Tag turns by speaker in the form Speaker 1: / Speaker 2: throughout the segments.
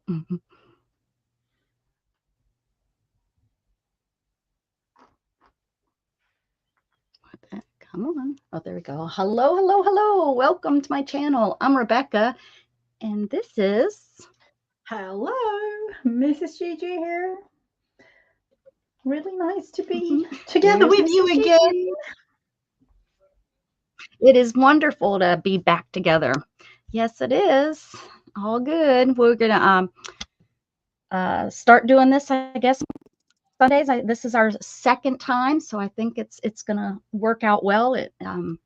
Speaker 1: Mhm. Come on. Oh, there we go. Hello, hello, hello. Welcome to my channel. I'm Rebecca, and this is.
Speaker 2: Hello, Mrs. Gigi here. Really nice to be together
Speaker 1: There's
Speaker 2: with you
Speaker 1: Mrs.
Speaker 2: again.
Speaker 1: Gigi. It is wonderful to be back together. Yes, it is. All good. We're gonna start doing this, I guess, Sundays. This is our second time, so I think it's gonna work out well. I'm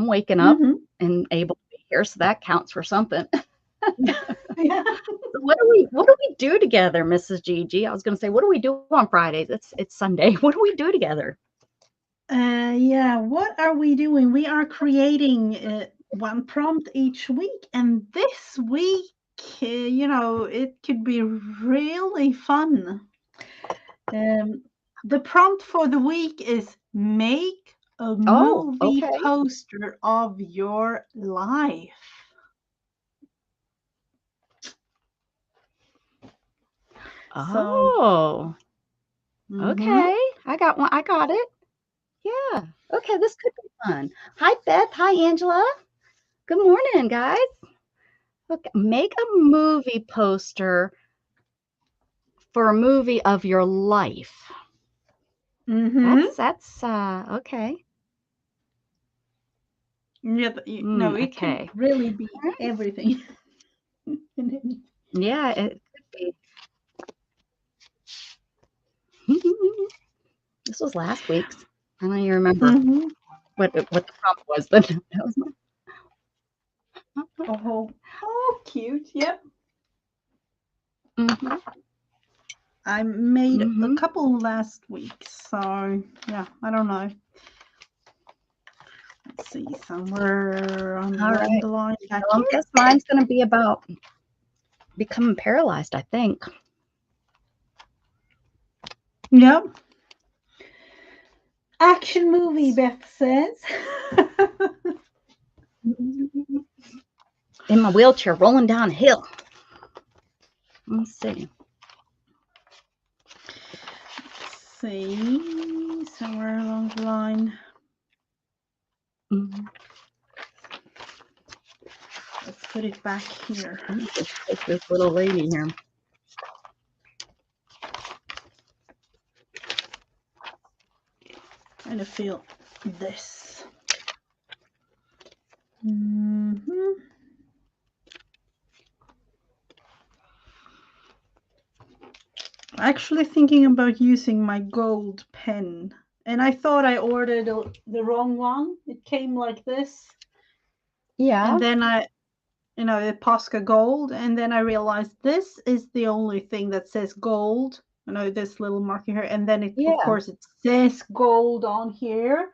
Speaker 1: waking up
Speaker 2: Mm-hmm.
Speaker 1: and able to be here, so that counts for something.
Speaker 2: Yeah.
Speaker 1: What do we do together, Mrs. Gigi? I was going to say, what do we do on Fridays? It's Sunday. What do we do together?
Speaker 2: Yeah. What are we doing? We are creating one prompt each week, and this week, it could be really fun. The prompt for the week is make a
Speaker 1: Oh,
Speaker 2: movie
Speaker 1: okay.
Speaker 2: poster of your life. So.
Speaker 1: Oh,
Speaker 2: Mm-hmm.
Speaker 1: okay. I got one. I got it. Yeah. Okay, this could be fun. Hi, Beth. Hi, Angela. Good morning, guys. Look, make a movie poster for a movie of your life.
Speaker 2: Mm-hmm.
Speaker 1: That's okay.
Speaker 2: Yeah, no, it could
Speaker 1: Okay.
Speaker 2: really be
Speaker 1: All right.
Speaker 2: everything.
Speaker 1: Yeah, it could be. This was last week's. I don't even remember
Speaker 2: Mm-hmm.
Speaker 1: what the prompt was, but that was my.
Speaker 2: Oh, oh, cute. Yep.
Speaker 1: Mhm,
Speaker 2: I made a
Speaker 1: mhm.
Speaker 2: couple last week, so yeah, I don't know. Let's see, somewhere
Speaker 1: All
Speaker 2: along
Speaker 1: right.
Speaker 2: the line back
Speaker 1: Well, I
Speaker 2: here.
Speaker 1: guess mine's gonna be about becoming paralyzed, I think.
Speaker 2: Yep. Action movie, Beth says.
Speaker 1: In my wheelchair, rolling down a hill. Let's see.
Speaker 2: See, somewhere along the line.
Speaker 1: Mhm.
Speaker 2: Let's put it back here.
Speaker 1: Let me just take this little lady here.
Speaker 2: Trying to feel this. Mm-hmm. Actually thinking about using my gold pen. And I thought I ordered the wrong one. It came like this. And
Speaker 1: Yeah,
Speaker 2: then the Posca gold. And then I realized this is the only thing that says gold. This little marker here. And then of
Speaker 1: yeah.
Speaker 2: course, it says gold on here.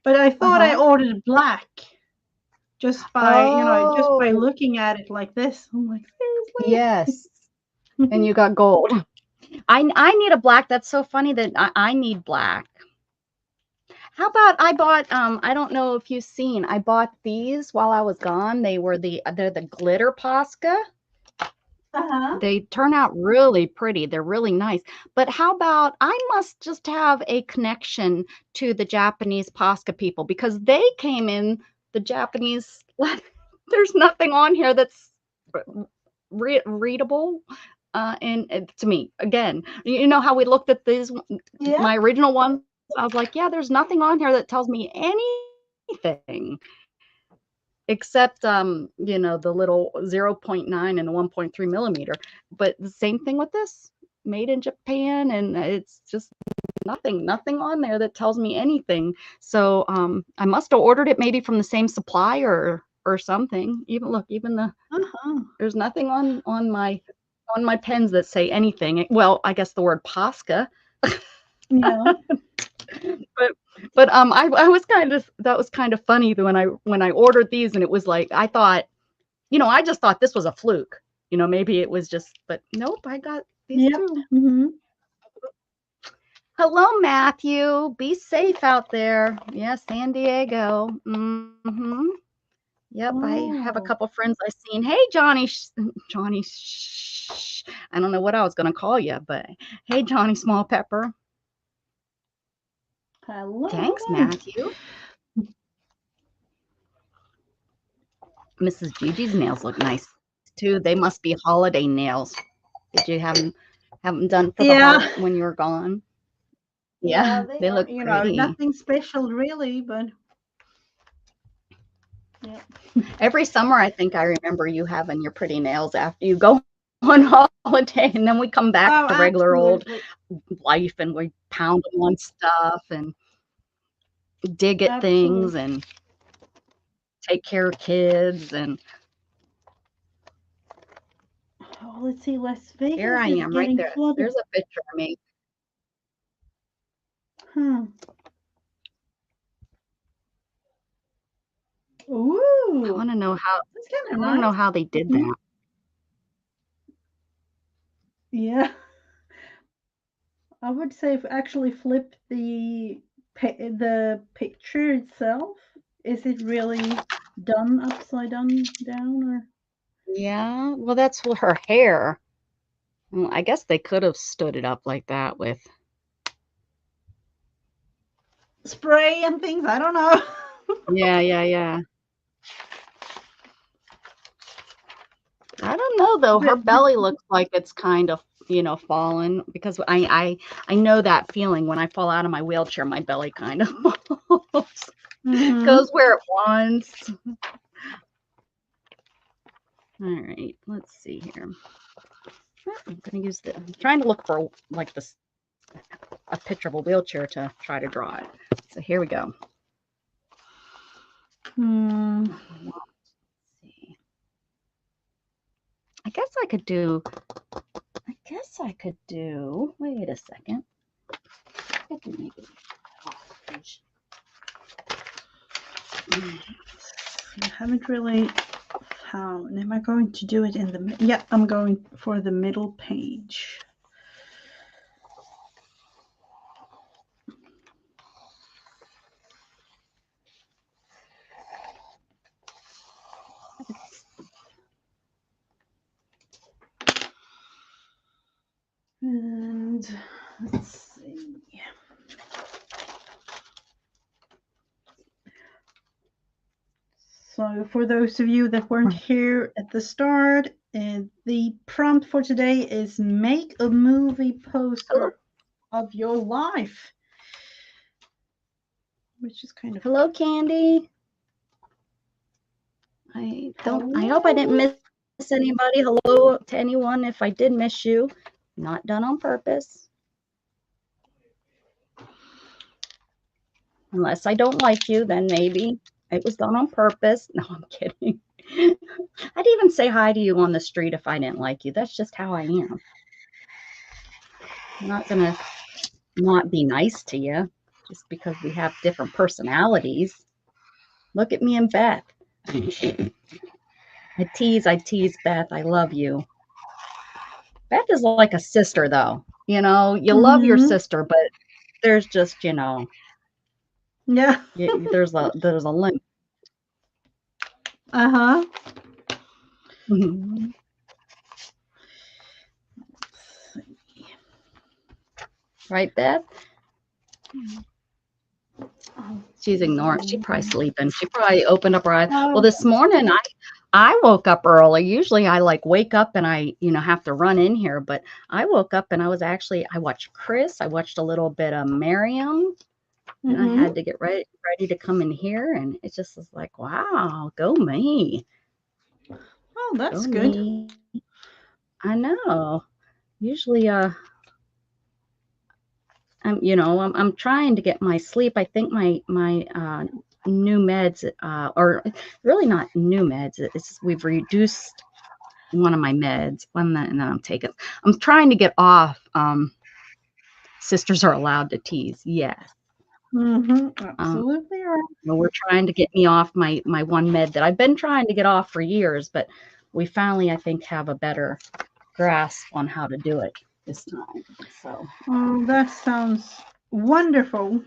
Speaker 2: But I thought I
Speaker 1: Uh-huh.
Speaker 2: ordered black just by
Speaker 1: Oh,
Speaker 2: looking at it like this. I'm like,
Speaker 1: yes. And
Speaker 2: seriously?
Speaker 1: you got gold. I need a black. That's so funny that I need black. How about I bought I don't know if you've seen, I bought these while I was gone. They're the glitter Posca.
Speaker 2: Uh-huh.
Speaker 1: They turn out really pretty. They're really nice. But how about I must just have a connection to the Japanese Posca people because they came in the Japanese there's nothing on here that's readable. And to me, again, you know how we looked at these,
Speaker 2: Yeah.
Speaker 1: my original ones. I was like, yeah, there's nothing on here that tells me anything except the little 0.9 and the 1.3 millimeter. But the same thing with this, made in Japan, and it's just nothing on there that tells me anything. So I must have ordered it maybe from the same supplier or something. Even look, even
Speaker 2: Uh-huh.
Speaker 1: there's nothing on my pens that say anything. Well, I guess the word Posca.
Speaker 2: Yeah.
Speaker 1: but I was kind of that was kind of funny when I ordered these, and it was like I thought, I just thought this was a fluke. Maybe it was just, but nope, I got these
Speaker 2: Yep.
Speaker 1: too.
Speaker 2: Mm-hmm.
Speaker 1: Hello, Matthew. Be safe out there. Yeah, San Diego. Mm-hmm. Yep, I have a
Speaker 2: Oh,
Speaker 1: couple friends I've seen. Hey, Johnny, Johnny, I don't know what I was gonna call you, but hey, Johnny Small Pepper.
Speaker 2: hello,
Speaker 1: Thanks,
Speaker 2: hello.
Speaker 1: Matthew. Mrs. Gigi's nails look nice too. They must be holiday nails. Did you have them done for the
Speaker 2: Yeah,
Speaker 1: when you were gone?
Speaker 2: yeah,
Speaker 1: Yeah,
Speaker 2: they
Speaker 1: they
Speaker 2: are,
Speaker 1: look pretty.
Speaker 2: nothing special really, but yeah.
Speaker 1: Every summer, I think I remember you having your pretty nails after you go on holiday, and then we come back
Speaker 2: Oh,
Speaker 1: to regular old
Speaker 2: absolutely,
Speaker 1: life, and we pound them on stuff and dig at things
Speaker 2: absolutely.
Speaker 1: and take care of kids. And
Speaker 2: Oh, let's see, Las
Speaker 1: here
Speaker 2: Vegas
Speaker 1: I
Speaker 2: is
Speaker 1: am right
Speaker 2: getting
Speaker 1: there.
Speaker 2: flooded.
Speaker 1: There's a picture of me.
Speaker 2: Hmm.
Speaker 1: I
Speaker 2: Ooh,
Speaker 1: want to know how.
Speaker 2: that's kind
Speaker 1: I
Speaker 2: of
Speaker 1: want to know
Speaker 2: nice.
Speaker 1: how they did
Speaker 2: Hmm.
Speaker 1: that.
Speaker 2: Yeah, I would say if actually flip the picture itself, is it really done upside down or
Speaker 1: Yeah, well, that's her hair. Well, I guess they could have stood it up like that with.
Speaker 2: spray and things? I don't know.
Speaker 1: Yeah, yeah, yeah. I don't know though. Her
Speaker 2: But
Speaker 1: belly looks like it's kind of, fallen because I know that feeling when I fall out of my wheelchair, my belly kind of falls,
Speaker 2: mm-hmm.
Speaker 1: goes where it wants. All right, let's see here. I'm gonna use the. I'm trying to look for like this a picture of a wheelchair to try to draw it. So here we go.
Speaker 2: Hmm.
Speaker 1: Let's see. I guess I could do. I guess I could do. Wait a second. I could maybe.
Speaker 2: I haven't really found. Am I going to do it in the? Yeah, I'm going for the middle page. And let's see. So, for those of you that weren't here at the start, the prompt for today is make a movie
Speaker 1: Hello,
Speaker 2: poster of your life, which is kind of
Speaker 1: hello, Candy. I don't. I hope I didn't
Speaker 2: hello.
Speaker 1: miss anybody. Hello to anyone if I did miss you. Not done on purpose. Unless I don't like you, then maybe it was done on purpose. No, I'm kidding. I'd even say hi to you on the street if I didn't like you. That's just how I am. I'm not gonna not be nice to you just because we have different personalities. Look at me and Beth. I tease Beth. I love you. Beth is like a sister, though. You love your
Speaker 2: Mm-hmm.
Speaker 1: sister, but there's just,
Speaker 2: Yeah.
Speaker 1: there's a limit.
Speaker 2: Uh-huh.
Speaker 1: Right, Beth? She's ignoring. She probably
Speaker 2: Mm.
Speaker 1: sleeping. She probably opened up her eyes. Well,
Speaker 2: Oh,
Speaker 1: this morning I woke up early. Usually I like wake up and I, have to run in here, but I woke up and I watched Chris. I watched a little bit of Miriam. And I
Speaker 2: mm-hmm.
Speaker 1: had to get ready to come in here, and it just was like, wow, go me.
Speaker 2: Oh,
Speaker 1: Go
Speaker 2: that's good.
Speaker 1: me. I know. Usually I'm trying to get my sleep. I think my new meds or really not new meds. We've reduced one of my meds, one that I'm taking. I'm trying to get off sisters are allowed to tease. Yes.
Speaker 2: Mm-hmm.
Speaker 1: Um
Speaker 2: Absolutely right.
Speaker 1: well, we're trying to get me off my one med that I've been trying to get off for years, but we finally I think have a better grasp on how to do it this time. So
Speaker 2: Oh, that sounds wonderful.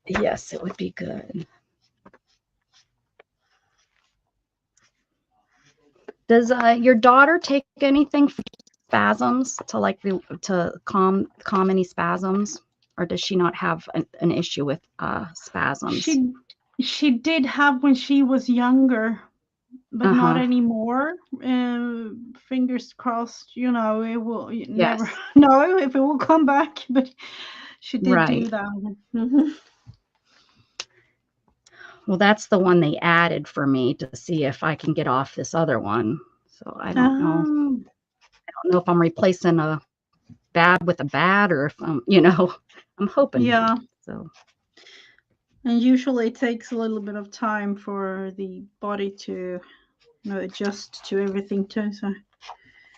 Speaker 1: yes, it would be good. Does your daughter take anything for spasms to like to calm any spasms, or does she not have an issue with spasms?
Speaker 2: She did have when she was younger, but not
Speaker 1: Uh-huh.
Speaker 2: anymore. Fingers crossed, you know, it will never
Speaker 1: Yes.
Speaker 2: know if it will come back, but she did do
Speaker 1: Right.
Speaker 2: that. Mhm.
Speaker 1: Well, that's the one they added for me to see if I can get off this other one. So I don't know.
Speaker 2: Um,
Speaker 1: I don't know if I'm replacing a bad with a bad, or if I'm, I'm hoping not.
Speaker 2: yeah,
Speaker 1: So
Speaker 2: and usually it takes a little bit of time for the body to, adjust to everything too. So,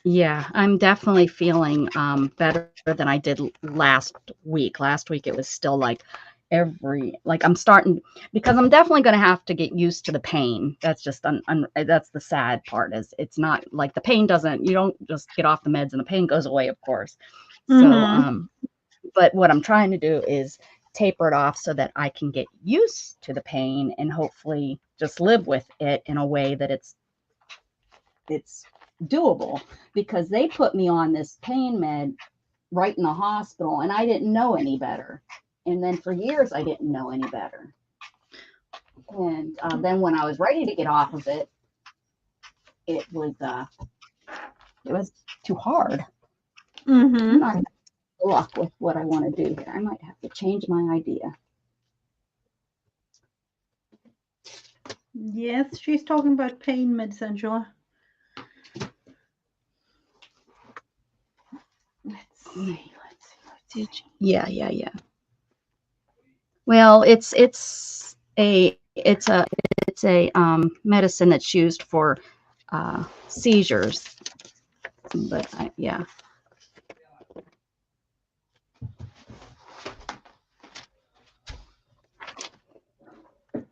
Speaker 1: yeah, I'm definitely feeling better than I did last week. Last week it was still like I'm starting, because I'm definitely going to have to get used to the pain. That's just that's the sad part, is it's not like the pain doesn't, you don't just get off the meds and the pain goes away, of course. So
Speaker 2: mm-hmm.
Speaker 1: but what I'm trying to do is taper it off so that I can get used to the pain and hopefully just live with it in a way that it's doable, because they put me on this pain med right in the hospital and I didn't know any better. And then for years I didn't know any better. And then when I was ready to get off of it, it was too hard.
Speaker 2: Mm-hmm.
Speaker 1: I'm not having luck with what I want to do here. I might have to change my idea.
Speaker 2: Yes, she's talking about pain meds, Angela. Let's see.
Speaker 1: Yeah. Well, it's a medicine that's used for seizures. But yeah,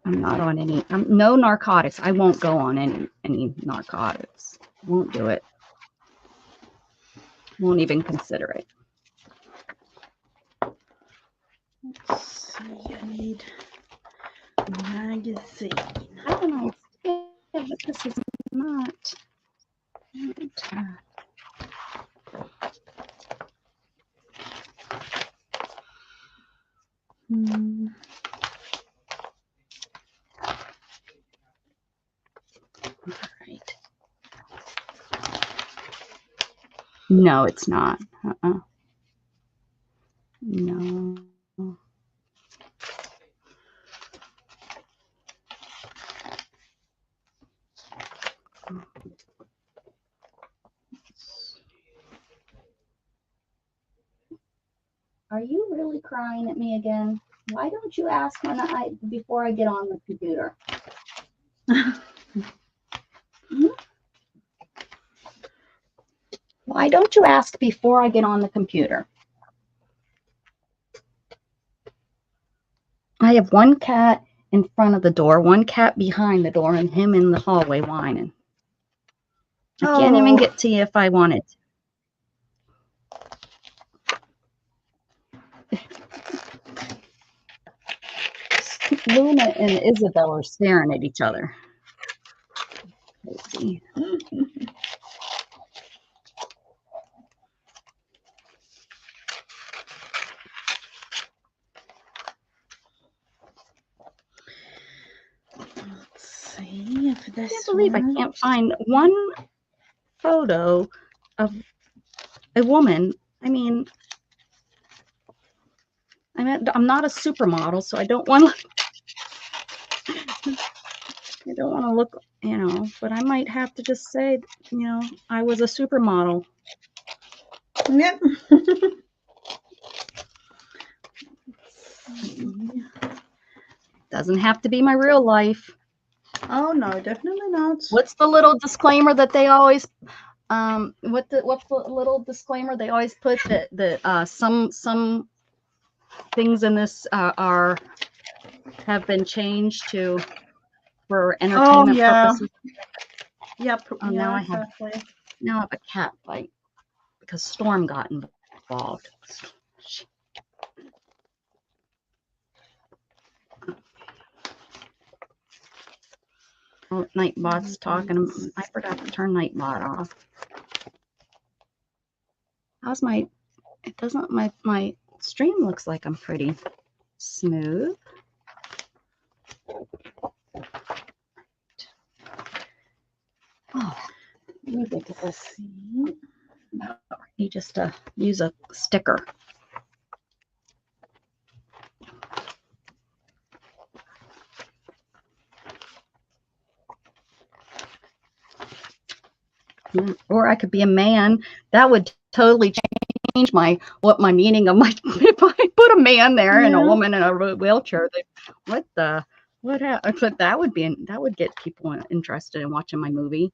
Speaker 1: I'm not on any. No narcotics. I won't go on any narcotics. Won't do it. Won't even consider it.
Speaker 2: Let's see. I need a magazine.
Speaker 1: I don't know. But this is not.
Speaker 2: Hmm.
Speaker 1: Right. No, it's not. No. Are you really crying at me again? Why don't you ask before I get on the computer? Why don't you ask before I get on the computer? I have one cat in front of the door, one cat behind the door, and him in the hallway whining. I can't even get to you if I wanted to. Luna and Isabel are staring at each other. Let's see.
Speaker 2: Let's see if this.
Speaker 1: I can't believe I can't find one photo of a woman. I mean, I'm not a supermodel, so I don't want to look, but I might have to just say, I was a supermodel.
Speaker 2: Yep.
Speaker 1: Doesn't have to be my real life.
Speaker 2: Oh no, definitely not.
Speaker 1: What's the little disclaimer that they always what's the little disclaimer they always put, that some things in this have been changed for entertainment purposes.
Speaker 2: Yep.
Speaker 1: Oh,
Speaker 2: Yeah, exactly.
Speaker 1: Now I have a cat fight because Storm got involved. Oh, Nightbot's talking. I forgot to turn Nightbot off. How's my? It doesn't. My stream looks like I'm pretty smooth. Oh, let me look at this. You just use a sticker. Or I could be a man. That would totally change my meaning of my. If I put a man there and a woman in a wheelchair, what happened? But that would get people interested in watching my movie.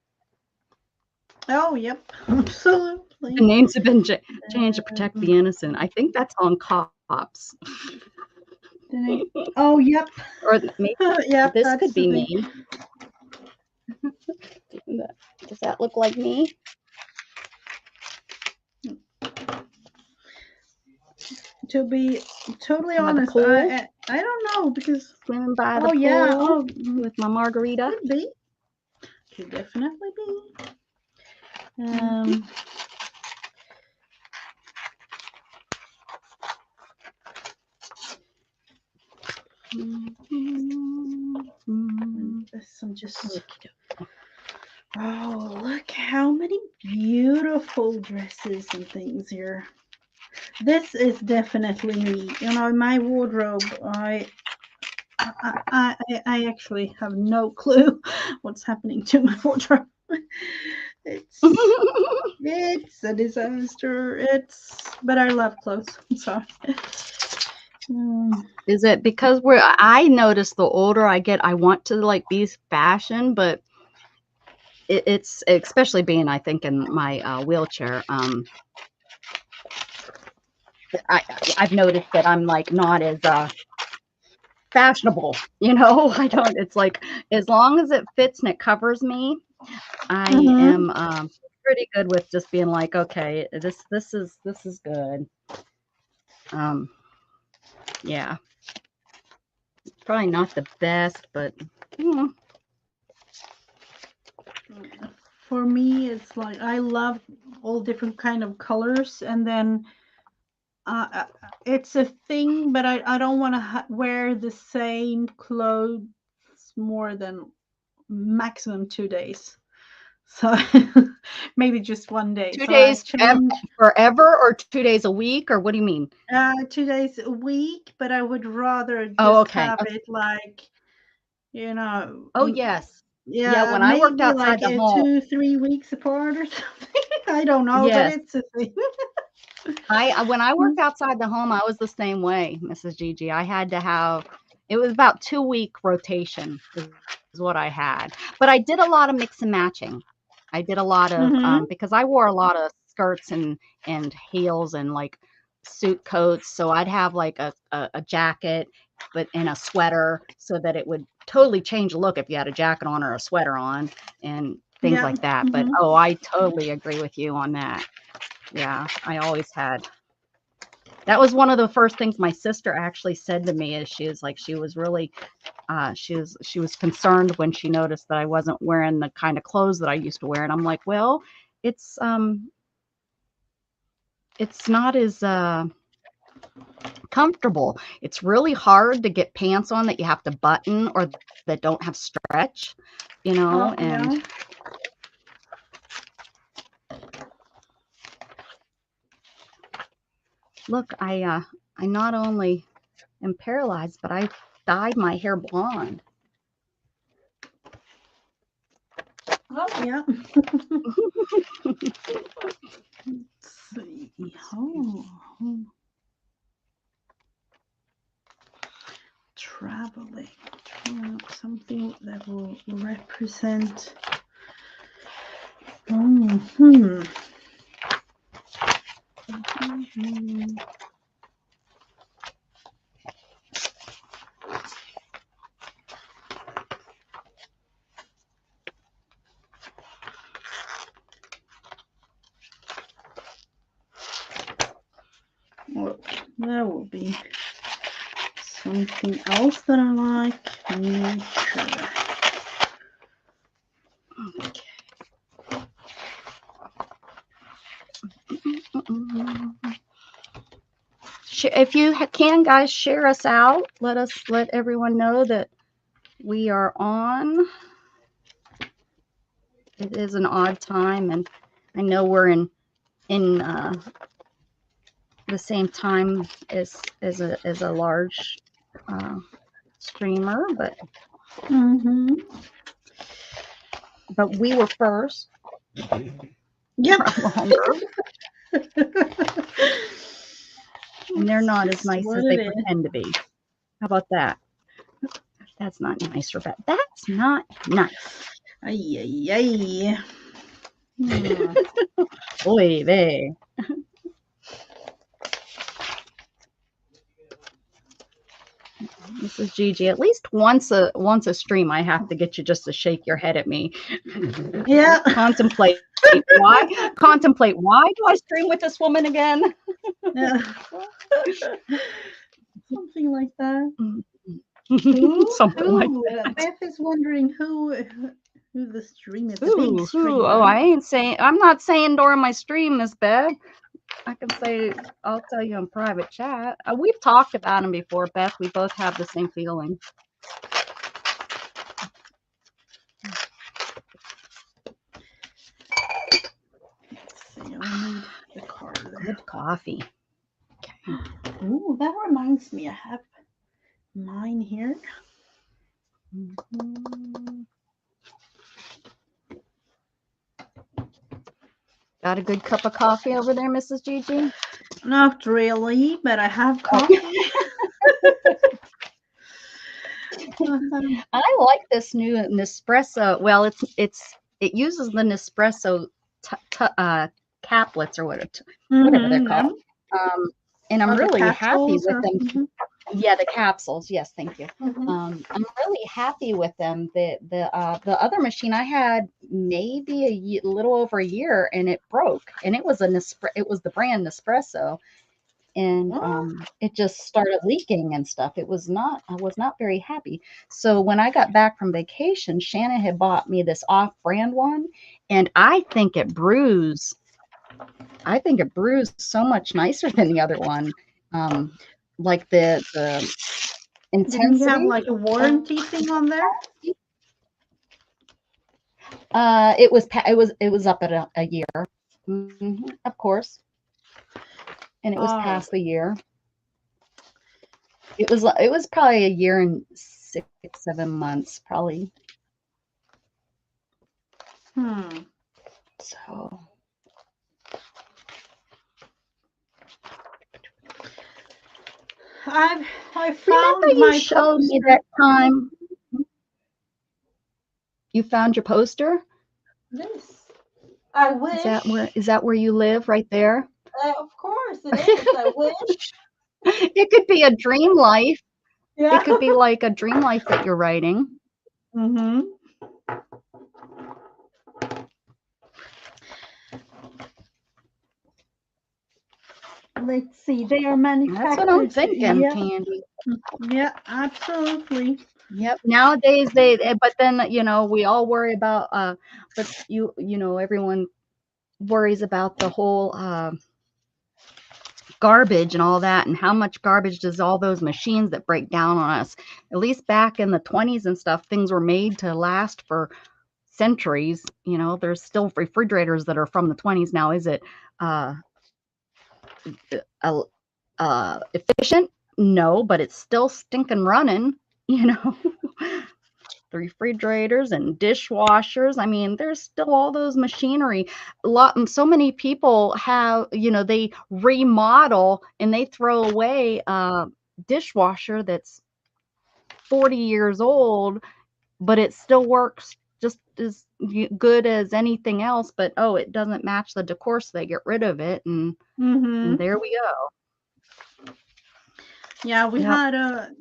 Speaker 2: Oh, yep, absolutely.
Speaker 1: The names have been changed to protect the innocent. I think that's on Cops.
Speaker 2: Oh, yep.
Speaker 1: Or maybe
Speaker 2: yep,
Speaker 1: this could be me. Does that look like me?
Speaker 2: To be totally honest, I don't know, because
Speaker 1: swimming by the pool with my margarita.
Speaker 2: Could be. Could definitely be. I'm just. Oh, look how many beautiful dresses and things here. This is definitely me. You know, my wardrobe, I actually have no clue what's happening to my wardrobe. It's a disaster. But I love clothes. I'm sorry.
Speaker 1: Is it because I notice the older I get, I want to like be fashion, but it's especially being, I think, in my wheelchair. I've noticed that I'm like not as fashionable, you know. I don't. It's like as long as it fits and it covers me, I am pretty good with just being like, okay, this is good. Yeah, probably not the best, but
Speaker 2: for me, it's like I love all different kind of colors, and then it's a thing, but I don't want to wear the same clothes more than maximum 2 days. So maybe just 1 day.
Speaker 1: 2 days forever, or 2 days a week, or what do you mean?
Speaker 2: 2 days a week, but I would rather just have it like, you know.
Speaker 1: Oh yes.
Speaker 2: Yeah,
Speaker 1: when I worked outside
Speaker 2: like
Speaker 1: the home,
Speaker 2: 2-3 weeks apart or something. I don't know, but it's a thing.
Speaker 1: when I worked outside the home, I was the same way, Mrs. Gigi. I had to have, it was about 2-week rotation is what I had. But I did a lot of mix and matching. I did a lot of because I wore a lot of skirts and heels and like suit coats. So I'd have like a jacket but in a sweater, so that it would totally change the look if you had a jacket on or a sweater on and things like that. But I totally agree with you on that. Yeah, I always had. That was one of the first things my sister actually said to me, is she was really she was concerned when she noticed that I wasn't wearing the kind of clothes that I used to wear. And I'm like, well, it's not as comfortable. It's really hard to get pants on that you have to button or that don't have stretch, you know. And look, I not only am paralyzed, but I dyed my hair blonde.
Speaker 2: Oh yeah. Let's see. Traveling. Something that will represent. Well, that will be something else that I like. Nature.
Speaker 1: If you can, guys, share us out. Let everyone know that we are on. It is an odd time, and I know we're in the same time as a large streamer, but but we were first.
Speaker 2: Yep.
Speaker 1: And they're not as nice as they pretend to be. How about that? That's not nice, Rebecca. That's not nice.
Speaker 2: Ay, ay, ay.
Speaker 1: Oy vey. Mrs. Gigi, at least once a stream, I have to get you just to shake your head at me.
Speaker 2: Yeah.
Speaker 1: Contemplate why do I stream with this woman again?
Speaker 2: Yeah. Something like that.
Speaker 1: Something like that.
Speaker 2: Beth is wondering who the stream is.
Speaker 1: I'm not saying during my stream, Miss Beth. I can say, I'll tell you in private chat. We've talked about him before, Beth. We both have the same feeling.
Speaker 2: Let's see, I need the card.
Speaker 1: Good coffee. Okay.
Speaker 2: Ooh, that reminds me. I have mine here.
Speaker 1: Got a good cup of coffee over there, Mrs. Gigi?
Speaker 2: Not really, but I have coffee.
Speaker 1: I like this new Nespresso. Well, it uses the Nespresso caplets or whatever they're called. And I'm really happy with them. Yeah, the capsules. Yes, thank you. I'm really happy with them. The other machine I had maybe a little over a year, and it broke. And it was the brand Nespresso, and it just started leaking and stuff. I was not very happy. So when I got back from vacation, Shannon had bought me this off-brand one, and I think it brews so much nicer than the other one. Like the intensity.
Speaker 2: Didn't you have like a warranty thing on there?
Speaker 1: It was up at a year, of course, and it was past the year. It was probably a year and 6-7 months, probably. So.
Speaker 2: I found
Speaker 1: you showed me that time. You found your poster?
Speaker 2: Yes. I wish.
Speaker 1: Is that where you live, right there?
Speaker 2: Of course it is. I wish.
Speaker 1: It could be a dream life. Yeah. It could be like a dream life that you're writing.
Speaker 2: Let's see. They are manufactured.
Speaker 1: That's what I'm thinking, Candy.
Speaker 2: Yeah, absolutely.
Speaker 1: Yep. Nowadays but then we all worry about but everyone worries about the whole garbage and all that, and how much garbage does all those machines that break down on us. At least back in the 20s and stuff, things were made to last for centuries. There's still refrigerators that are from the 20s now. Is it efficient? No, but it's still stinking running. The refrigerators and dishwashers. I mean, there's still all those machinery. So many people have, they remodel and they throw away a dishwasher that's 40 years old, but it still works just as good as anything else. But it doesn't match the decor, so they get rid of it, and there we go.
Speaker 2: Yeah, we had a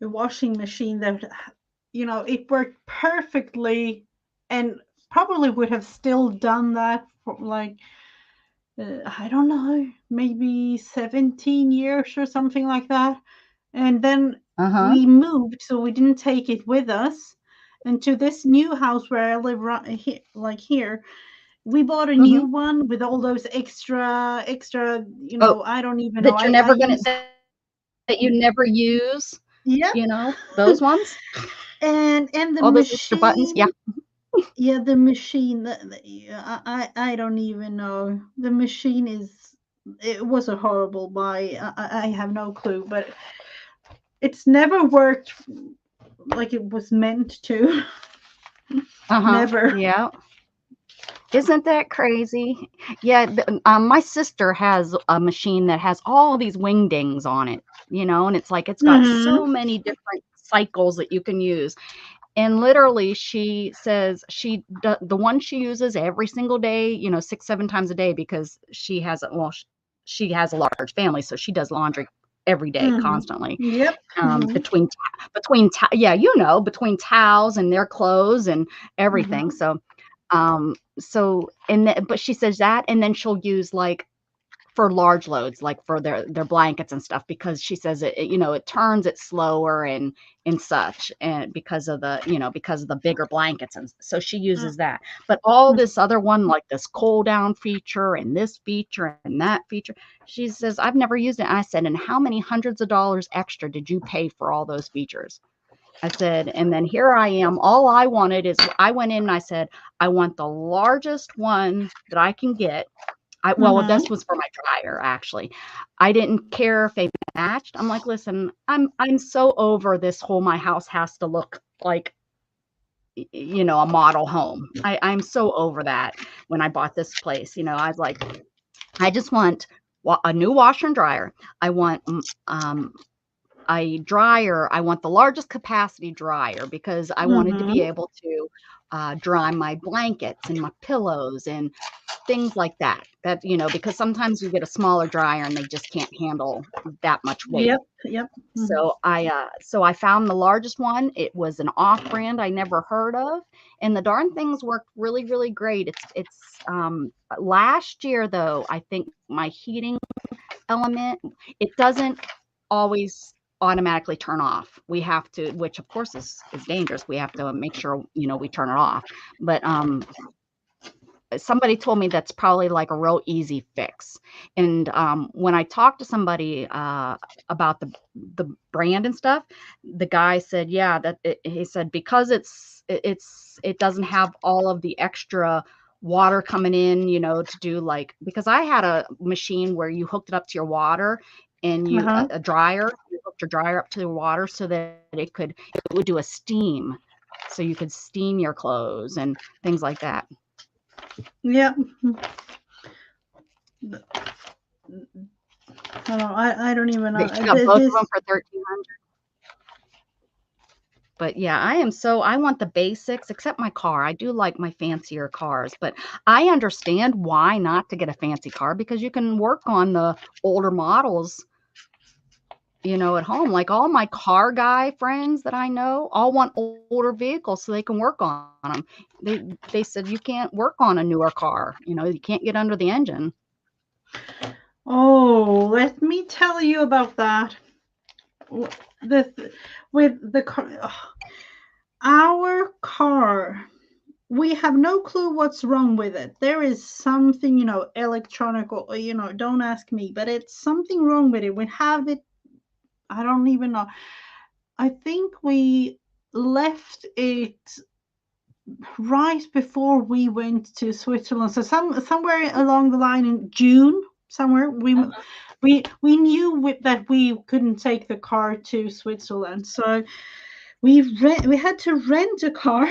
Speaker 2: washing machine that it worked perfectly, and probably would have still done that for like I don't know, maybe 17 years or something like that. And then we moved, so we didn't take it with us. And to this new house where I live here, we bought a
Speaker 1: Hmm.
Speaker 2: new one with all those extra,
Speaker 1: Oh,
Speaker 2: I don't even know.
Speaker 1: that you're
Speaker 2: I
Speaker 1: never gonna
Speaker 2: use,
Speaker 1: that you never use.
Speaker 2: yep.
Speaker 1: Those ones,
Speaker 2: And the
Speaker 1: all those extra buttons. Yeah.
Speaker 2: machine, yeah, the machine, yeah, I don't even know. The machine it was a horrible buy. I have no clue, but it's never worked like it was meant to.
Speaker 1: Uh-huh.
Speaker 2: Never.
Speaker 1: Yeah. Isn't that crazy? Yeah, my sister has a machine that has all these wingdings on it, and it's like it's got
Speaker 2: Hmm.
Speaker 1: so many different cycles that you can use. And literally, she says the one she uses every single day, 6, 7 times a day because she has a large family, so she does laundry every day,
Speaker 2: Hmm.
Speaker 1: constantly.
Speaker 2: Yep. Hmm.
Speaker 1: Between towels and their clothes and everything.
Speaker 2: Hmm.
Speaker 1: But she says that, and then she'll use like for large loads, like for their blankets and stuff, because she says it turns it slower and such, and because of the bigger blankets, and so she uses that. But all this other one, like this cool down feature and this feature and that feature, she says, I've never used it. I said, and how many hundreds of dollars extra did you pay for all those features? I said, and then here I am. All I wanted is I went in and I said, I want the largest one that I can get. Well,
Speaker 2: Hmm.
Speaker 1: this was for my dryer, actually. I didn't care if they matched. I'm like, listen, I'm so over this whole my house has to look like a model home. I'm so over that. When I bought this place, I was like, I just want a new washer and dryer. I want a dryer. I want the largest capacity dryer because I wanted to be
Speaker 2: Hmm.
Speaker 1: able to dry my blankets and my pillows and things like that. Because sometimes you get a smaller dryer and they just can't handle that much weight.
Speaker 2: Yep. Yep. Hmm.
Speaker 1: So I found the largest one. It was an off brand I never heard of, and the darn things work really, really great. It's last year though, I think my heating element, it doesn't always automatically turn off. We have to, which of course is dangerous. We have to make sure we turn it off. But somebody told me that's probably like a real easy fix. And when I talked to somebody about the brand and stuff, the guy said, yeah, he said because it doesn't have all of the extra water coming in, to do like, because I had a machine where you hooked it up to your water and
Speaker 2: Uh-huh.
Speaker 1: a dryer, you hooked your dryer up to the water so that it would do a steam, so you could steam your clothes and things like that.
Speaker 2: Yep. I don't know. I don't even know.
Speaker 1: But she got both of them for 1,300. But yeah, I want the basics, except my car. I do like my fancier cars, but I understand why not to get a fancy car because you can work on the older models, at home. Like all my car guy friends that I know all want older vehicles so they can work on them. They said you can't work on a newer car. You can't get under the engine.
Speaker 2: Oh, let me tell you about that. With the car, our car, we have no clue what's wrong with it. There is something, electronic, or, don't ask me, but it's something wrong with it. We have it, I don't even know. I think we left it right before we went to Switzerland. So somewhere along the line in June, somewhere we knew that we couldn't take the car to Switzerland. So we had to rent a car.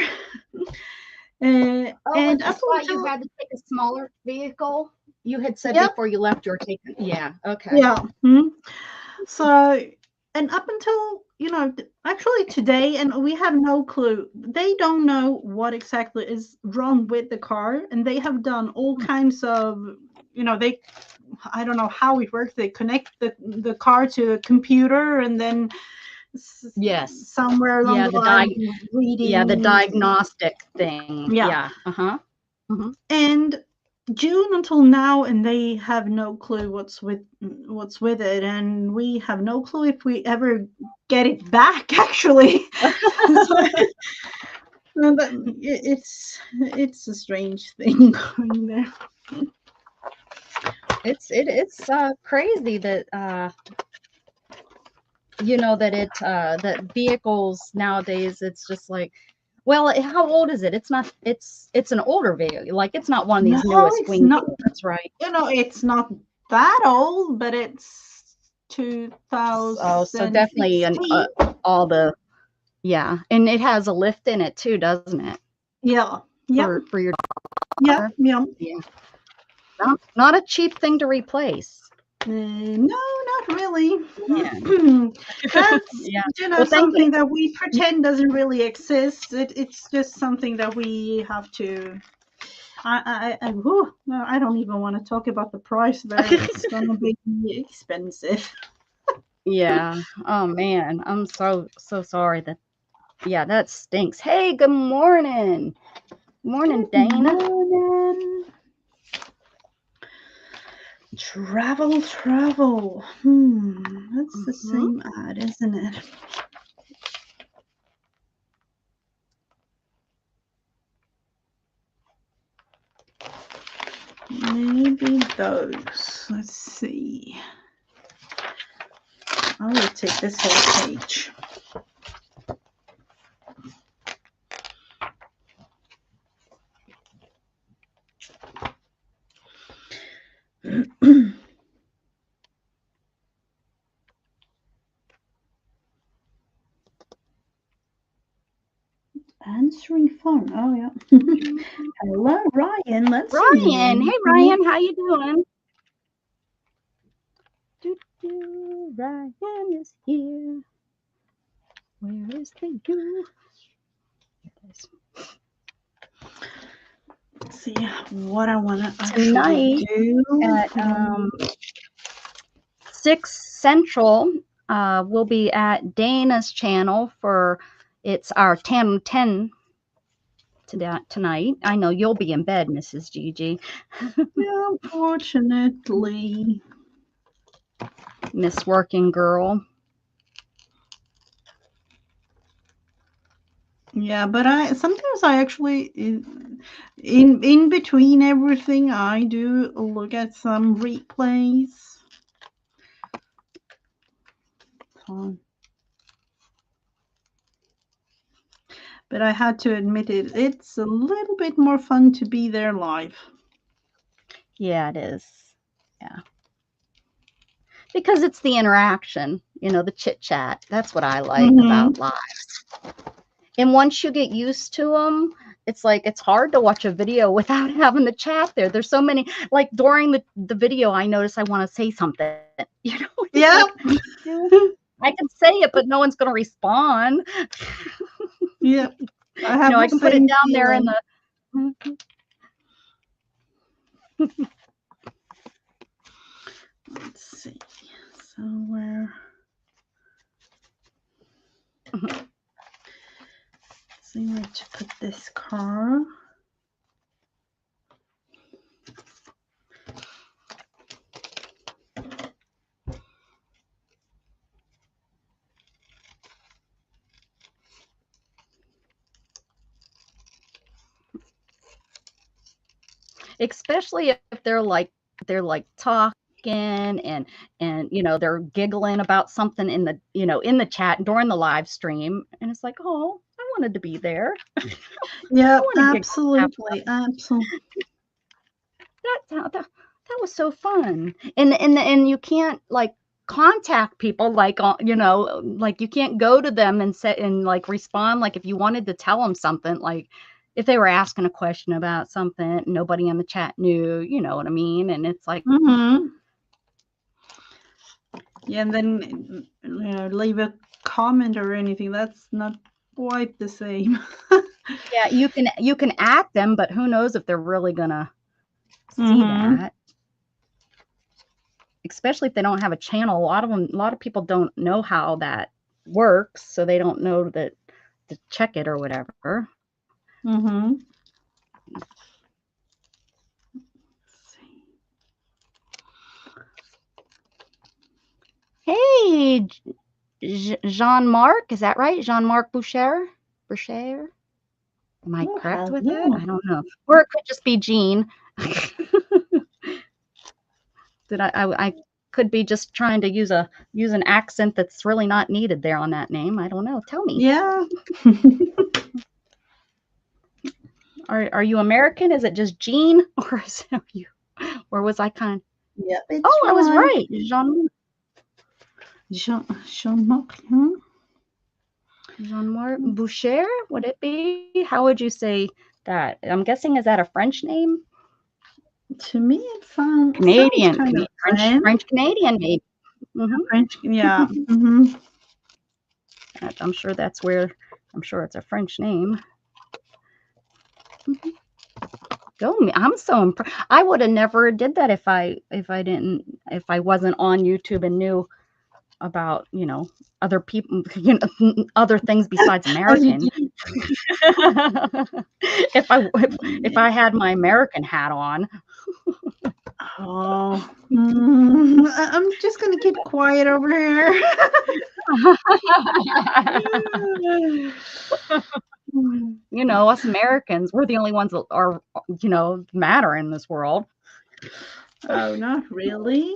Speaker 1: Oh, is
Speaker 2: And
Speaker 1: this
Speaker 2: up
Speaker 1: why you
Speaker 2: until,
Speaker 1: had to take a smaller vehicle? You had said
Speaker 2: yep,
Speaker 1: before you left you were taking. Yeah, okay.
Speaker 2: yeah. Mhm. So, and up until, actually today, and we have no clue. They don't know what exactly is wrong with the car, and they have done all kinds of, I don't know how it works. They connect the car to a computer, and then
Speaker 1: Yes.
Speaker 2: somewhere along
Speaker 1: Yeah,
Speaker 2: the line,
Speaker 1: the
Speaker 2: reading,
Speaker 1: diagnostic thing.
Speaker 2: yeah.
Speaker 1: Yeah. Uh-huh. Mhm.
Speaker 2: And June until now, and they have no clue what's with it, and we have no clue if we ever get it back. Actually, so, No, it's a strange thing going there.
Speaker 1: It's crazy that you know that vehicles nowadays, it's just like, well, how old is it? It's not, it's an older vehicle. Like, it's not one of
Speaker 2: No,
Speaker 1: these newest
Speaker 2: it's
Speaker 1: wing
Speaker 2: not.
Speaker 1: vehicles, right?
Speaker 2: It's not that old, but it's
Speaker 1: Oh, so definitely
Speaker 2: 2016.
Speaker 1: all the, yeah, and it has a lift in it too, doesn't it?
Speaker 2: Yeah, yeah,
Speaker 1: For your
Speaker 2: yeah,
Speaker 1: daughter?
Speaker 2: yeah.
Speaker 1: Yeah. Not a cheap thing to replace.
Speaker 2: No, not really.
Speaker 1: Yeah.
Speaker 2: That's,
Speaker 1: Yeah. Well, thank you.
Speaker 2: something that we pretend doesn't really exist. It's just something that we have to. No, I don't even want to talk about the price there. It's gonna be expensive.
Speaker 1: Yeah. Oh man, I'm so sorry that, yeah, that stinks. Hey, good morning. Morning,
Speaker 2: Good
Speaker 1: Dana.
Speaker 2: morning. Travel. That's the
Speaker 1: Mhm.
Speaker 2: same ad, isn't it? Maybe those. Let's see. I will take this whole page. Answering phone. Oh yeah. Hello, Ryan. Let's see your
Speaker 1: Ryan.
Speaker 2: name.
Speaker 1: Hey, Ryan, how you doing? Ryan is here. Where is the you?
Speaker 2: Let's see what I want to actually
Speaker 1: Tonight
Speaker 2: do.
Speaker 1: at 6 Central, we'll be at Dana's channel for, it's our 10 tonight. I know you'll be in bed, Mrs. Gigi.
Speaker 2: Yeah, unfortunately.
Speaker 1: Miss Working Girl.
Speaker 2: Yeah, but sometimes I actually in between everything I do look at some replays. But I had to admit it's a little bit more fun to be there live.
Speaker 1: Yeah, it is. Yeah. Because it's the interaction, the chit chat. That's what I like about lives. And once you get used to them, it's like, it's hard to watch a video without having the chat there. There's so many, like during the video, I notice I want to say something,
Speaker 2: Yeah.
Speaker 1: Like, I can say it, but no one's going to respond.
Speaker 2: Yeah. I have
Speaker 1: I
Speaker 2: the
Speaker 1: can put it
Speaker 2: same
Speaker 1: down there in
Speaker 2: feeling. Let's see. So where? See where to put this car.
Speaker 1: Especially if they're talking and they're giggling about something in the chat during the live stream, and it's like, oh, I wanted to be there.
Speaker 2: Yeah,
Speaker 1: I want to giggle
Speaker 2: absolutely.
Speaker 1: that was so fun. And you can't contact people like you can't go to them and set and respond, like if you wanted to tell them something, like if they were asking a question about something nobody in the chat knew, you know what I mean, and it's like
Speaker 2: yeah, and then leave a comment or anything. That's not quite the same.
Speaker 1: yeah, you can at them, but who knows if they're really gonna see that, especially if they don't have a channel. A lot of people don't know how that works, so they don't know that to check it or whatever. Hey, Jean-Marc, is that right? Jean-Marc Boucher? Am I
Speaker 2: Oh,
Speaker 1: correct with that?
Speaker 2: hello.
Speaker 1: I don't know. Or it could just be Jean. Did I could be just trying to use an accent that's really not needed there on that name. I don't know. Tell me.
Speaker 2: Yeah.
Speaker 1: Are you American? Is it just Jean, or or was I kind?
Speaker 2: Yep, it's
Speaker 1: Oh, I was
Speaker 2: right.
Speaker 1: right.
Speaker 2: Jean-Marc.
Speaker 1: Jean-Marc Boucher. Would it be? How would you say that? I'm guessing, is that a French name?
Speaker 2: To me, it sounds
Speaker 1: Canadian,
Speaker 2: kind of
Speaker 1: French Canadian, maybe.
Speaker 2: French. Yeah. Mm-hmm.
Speaker 1: I'm sure that's where. I'm sure it's a French name. Go me! I'm so impressed. I would have never did that if I wasn't on YouTube and knew about other people, other things besides
Speaker 2: Oh, you
Speaker 1: American.
Speaker 2: did.
Speaker 1: If I had my American hat on.
Speaker 2: Oh, I'm just gonna keep quiet over here.
Speaker 1: Us Americans, we're the only ones that are, matter in this world.
Speaker 2: Oh, not really.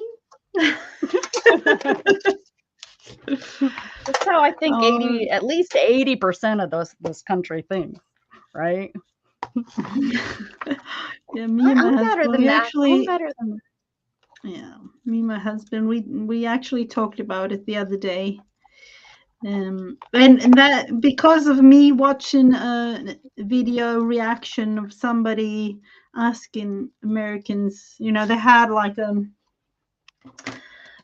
Speaker 1: That's how I think at least 80% of this country thinks, right?
Speaker 2: Yeah, me and my
Speaker 1: I'm better
Speaker 2: husband,
Speaker 1: than
Speaker 2: we
Speaker 1: that. I'm
Speaker 2: actually,
Speaker 1: better than that.
Speaker 2: yeah, me and my husband, we actually talked about it the other day. And that because of me watching a video reaction of somebody asking Americans, they had like a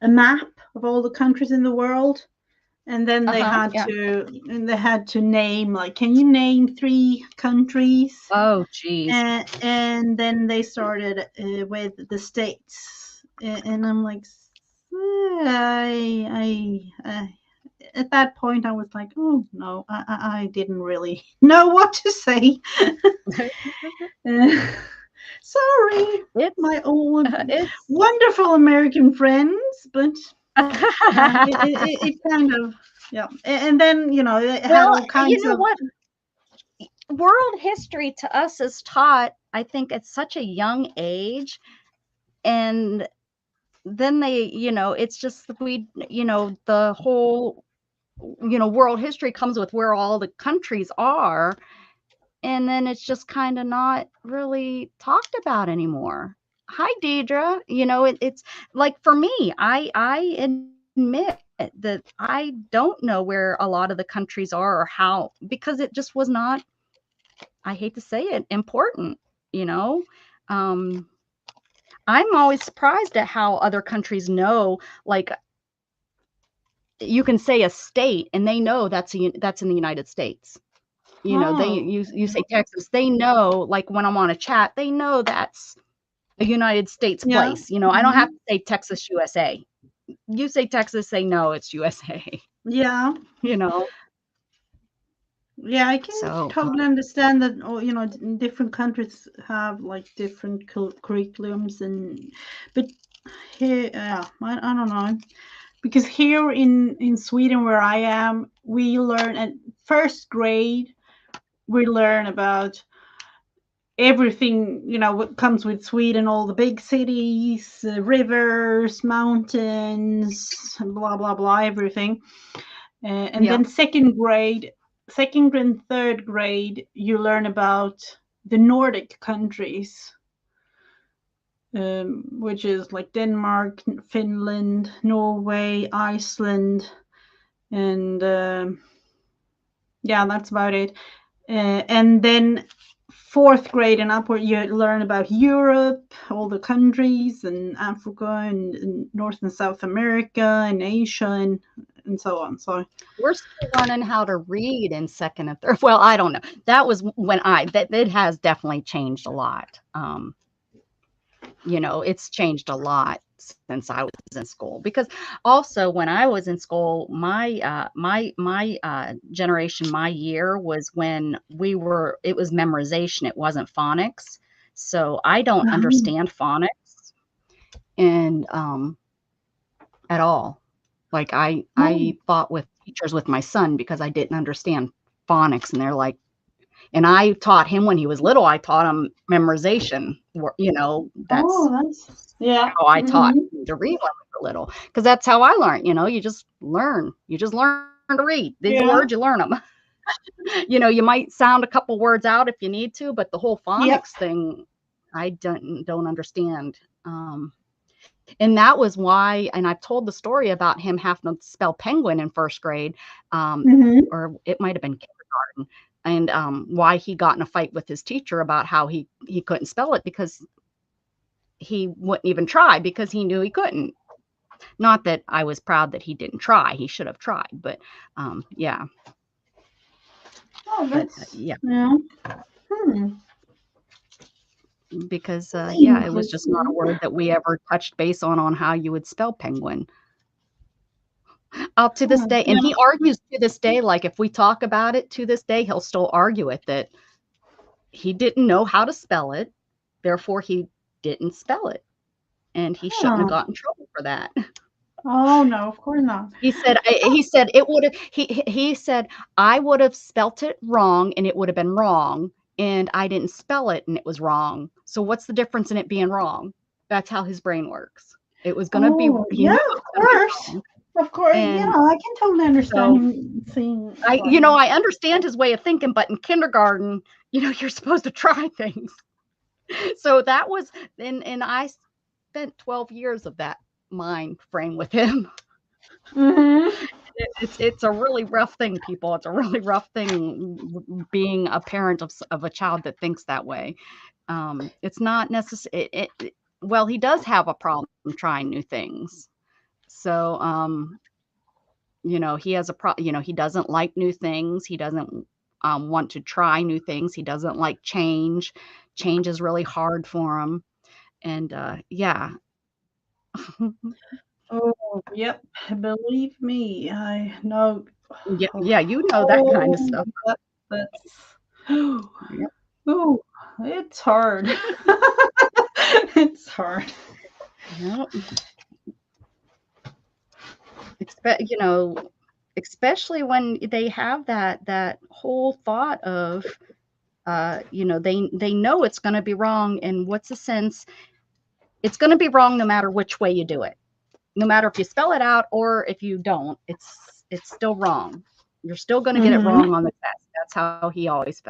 Speaker 2: map of all the countries in the world, and then they had
Speaker 1: Yeah.
Speaker 2: to name, like, can you name 3 countries?
Speaker 1: Oh, geez.
Speaker 2: And then they started with the states, and I'm like, I at that point I was like, oh no, I didn't really know what to say. Sorry,
Speaker 1: It's
Speaker 2: my old
Speaker 1: it's
Speaker 2: wonderful American friends, but it kind of, yeah. And then it had
Speaker 1: well,
Speaker 2: all kinds of,
Speaker 1: what? World history to us is taught, I think, at such a young age, and then it's just the whole, world history comes with where all the countries are, and then it's just kind of not really talked about anymore. Hi, Deidre. It's like, for me, I admit that I don't know where a lot of the countries are, or how, because it just was not, I hate to say it, important, you know. Um, I'm always surprised at how other countries know, like, you can say a state and they know that's in the United States.
Speaker 2: oh,
Speaker 1: You say Texas, they know, like, when I'm on a chat, they know that's a United States
Speaker 2: yeah.
Speaker 1: place. I don't have to say Texas, USA. You say Texas, they know it's USA,
Speaker 2: Yeah.
Speaker 1: you know.
Speaker 2: Yeah, I can
Speaker 1: So,
Speaker 2: totally understand that. Oh, different countries have like different curriculums, but here, yeah, I don't know, because here in Sweden, where I am, we learn at first grade. We learn about everything, what comes with Sweden, all the big cities, rivers, mountains, blah blah blah, everything. And
Speaker 1: yeah.
Speaker 2: then second and third grade, you learn about the Nordic countries, which is like Denmark, Finland, Norway, Iceland, and yeah, that's about it. And then fourth grade and upward, you learn about Europe, all the countries, and Africa, and North and South America, and Asia, and so on. So
Speaker 1: We're still learning how to read in second and third. Well, I don't know. That was when that it has definitely changed a lot. It's changed a lot since I was in school, because also when I was in school, my generation, my year was when it was memorization. It wasn't phonics. So I don't understand phonics and at all. Like, I fought with teachers with my son because I didn't understand phonics, and they're like, And I taught him when he was little, I taught him memorization. That's
Speaker 2: yeah.
Speaker 1: how I taught him to read when we were little, because that's how I learned. You just learn. You just learn to read. These are
Speaker 2: Yeah.
Speaker 1: words, you learn them. You might sound a couple words out if you need to, but the whole
Speaker 2: Yep.
Speaker 1: phonics thing, I don't understand. And that was why, and I've told the story about him having to spell penguin in first grade,
Speaker 2: Mhm.
Speaker 1: or it might have been kindergarten, and why he got in a fight with his teacher about how he couldn't spell it, because he wouldn't even try, because he knew he couldn't. Not that I was proud that he didn't try. He should have tried, but yeah.
Speaker 2: Oh,
Speaker 1: But
Speaker 2: that's
Speaker 1: yeah,
Speaker 2: yeah. Hmm.
Speaker 1: because yeah, it was just not a
Speaker 2: Interesting.
Speaker 1: word that we ever touched base on how you would spell penguin. To this day, and
Speaker 2: Yeah.
Speaker 1: he argues to this day, like, if we talk about it to this day, he'll still argue it, that he didn't know how to spell it, therefore he didn't spell it, and he shouldn't have
Speaker 2: Huh.
Speaker 1: got in trouble for that.
Speaker 2: Oh no, of course not.
Speaker 1: He said it would have he said, "I would have spelt it wrong and it would have been wrong, and I didn't spell it and it was wrong. So what's the difference in it being wrong?" That's how his brain works. It was gonna be
Speaker 2: Oh
Speaker 1: He
Speaker 2: yeah,
Speaker 1: knew it
Speaker 2: of
Speaker 1: was gonna be
Speaker 2: course.
Speaker 1: wrong,
Speaker 2: Of course, yeah,
Speaker 1: and
Speaker 2: I can totally understand
Speaker 1: so
Speaker 2: him seeing
Speaker 1: I
Speaker 2: like,
Speaker 1: you know, I understand his way of thinking, but in kindergarten, you're supposed to try things. So that was and I spent 12 years of that mind frame with him.
Speaker 2: mhm.
Speaker 1: It's a really rough thing, people. It's a really rough thing being a parent of a child that thinks that way. It's not necessary. Well, he does have a problem trying new things. So, he has a he doesn't like new things. He doesn't want to try new things. He doesn't like change. Change is really hard for him. And yeah.
Speaker 2: Oh, yep. Believe me, I know.
Speaker 1: Yeah,
Speaker 2: Oh,
Speaker 1: yeah, that kind of
Speaker 2: oh,
Speaker 1: stuff.
Speaker 2: that, that's.
Speaker 1: Yep.
Speaker 2: Oh, it's hard. It's hard.
Speaker 1: Yep. Expe you know, Especially when they have that whole thought of, they know it's gonna be wrong, and what's the sense? It's gonna be wrong no matter which way you do it. No matter if you spell it out or if you don't, it's still wrong. You're still gonna get it
Speaker 2: Mhm.
Speaker 1: wrong on the test. That's how he always felt.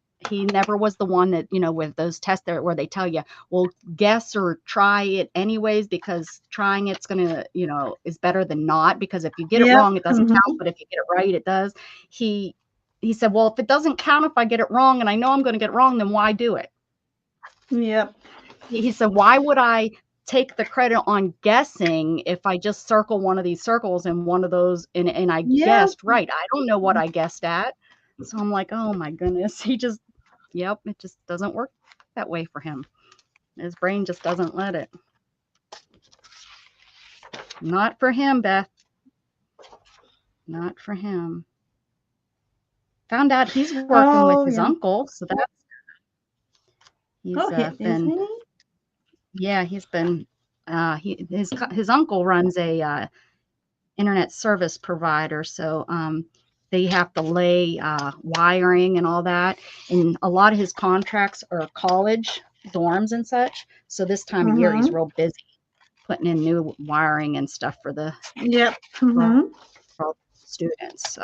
Speaker 1: He never was the one that, with those tests there where they tell you, well, guess or try it anyways, because trying it's gonna, is better than not, because if you get it
Speaker 2: Yep.
Speaker 1: wrong, it doesn't count,
Speaker 2: Mhm.
Speaker 1: but if you get it right, it does. He he said, well, if it doesn't count if I get it wrong and I know I'm gonna get it wrong, then why do it?
Speaker 2: Yep.
Speaker 1: He said, why would I take the credit on guessing if I just circle one of these circles and one of those and I
Speaker 2: Yep.
Speaker 1: guessed right? I don't know what I guessed at. So I'm like, oh my goodness. Yep, it just doesn't work that way for him. His brain just doesn't let it. Not for him, Beth. Not for him. Found out he's working with
Speaker 2: Oh
Speaker 1: his
Speaker 2: yeah.
Speaker 1: uncle, so
Speaker 2: Oh,
Speaker 1: he's
Speaker 2: is
Speaker 1: been
Speaker 2: he?
Speaker 1: yeah, he's been his uncle runs a internet service provider, so they have to lay wiring and all that, and a lot of his contracts are college dorms and such. So this time of year, he's
Speaker 2: Mhm.
Speaker 1: real busy putting in new wiring and stuff
Speaker 2: Yep.
Speaker 1: for,
Speaker 2: Mhm.
Speaker 1: for all the students.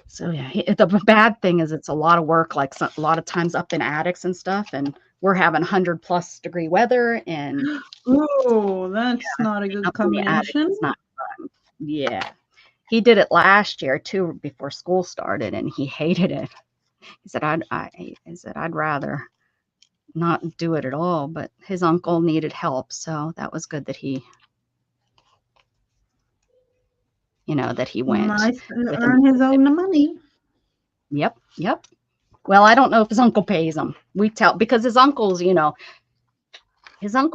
Speaker 1: So yeah, the bad thing is it's a lot of work, like a lot of times up in attics and stuff, and we're having 100+ degree weather, and
Speaker 2: Oh, that's not a
Speaker 1: getting
Speaker 2: good
Speaker 1: up in the attic
Speaker 2: combination.
Speaker 1: is not fun. Yeah. He did it last year too before school started, and he hated it. He said, he said, I'd rather not do it at all, but his uncle needed help, so that was good that he went
Speaker 2: Nice to
Speaker 1: with him.
Speaker 2: earn his own money.
Speaker 1: Yep, yep. Well, I don't know if his uncle pays him. We tell because his uncle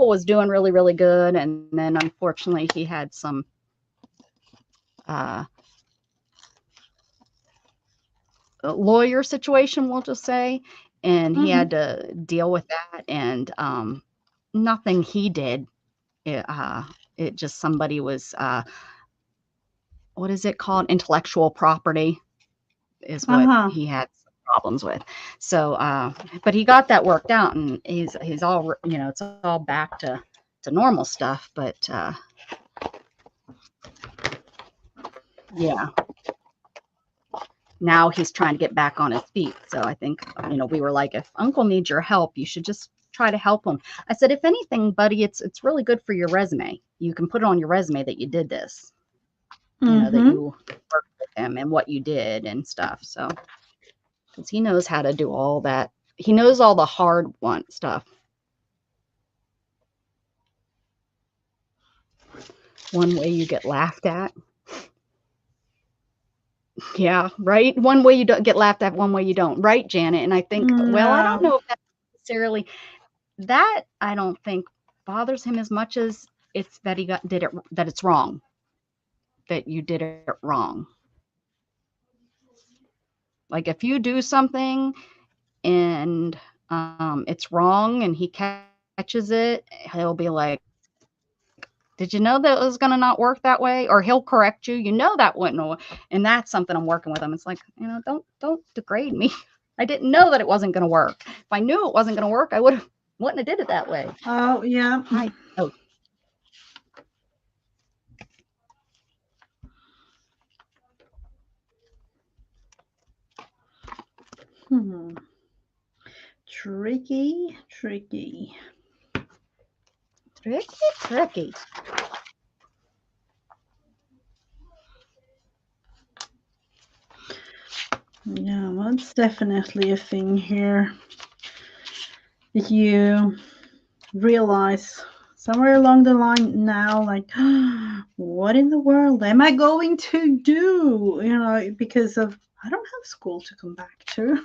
Speaker 1: was doing really, really good, and then unfortunately he had some uh, lawyer situation, we'll just say, and he
Speaker 2: Mhm.
Speaker 1: had to deal with that, and nothing he did. It just somebody was what is it called? Intellectual property is what
Speaker 2: Uh-huh.
Speaker 1: he had some problems with. So, but he got that worked out, and he's all, it's all back to normal stuff. But yeah, now he's trying to get back on his feet. So I think, we were like, if Uncle needs your help, you should just try to help him. I said, if anything, buddy, it's really good for your resume. You can put it on your resume that you did this, that you worked with him and what you did and stuff. So, because he knows how to do all that. He knows all the hard stuff. One way you get laughed at. Yeah, right. One way you don't get laughed at, one way you don't. Right, Janet? And I think, well, I don't know if that's necessarily that. I don't think bothers him as much as it's that that it's wrong. That you did it wrong. Like if you do something and it's wrong and he catches it, he'll be like, did you know that it was going to not work that way? Or he'll correct you. That wouldn't. And that's something I'm working with him. It's like, don't degrade me. I didn't know that it wasn't going to work. If I knew it wasn't going to work, I wouldn't have did it that way.
Speaker 2: Oh, yeah. Tricky. Yeah, that's definitely a thing here. That you realize somewhere along the line now, like, what in the world am I going to do? Because of I don't have school to come back to.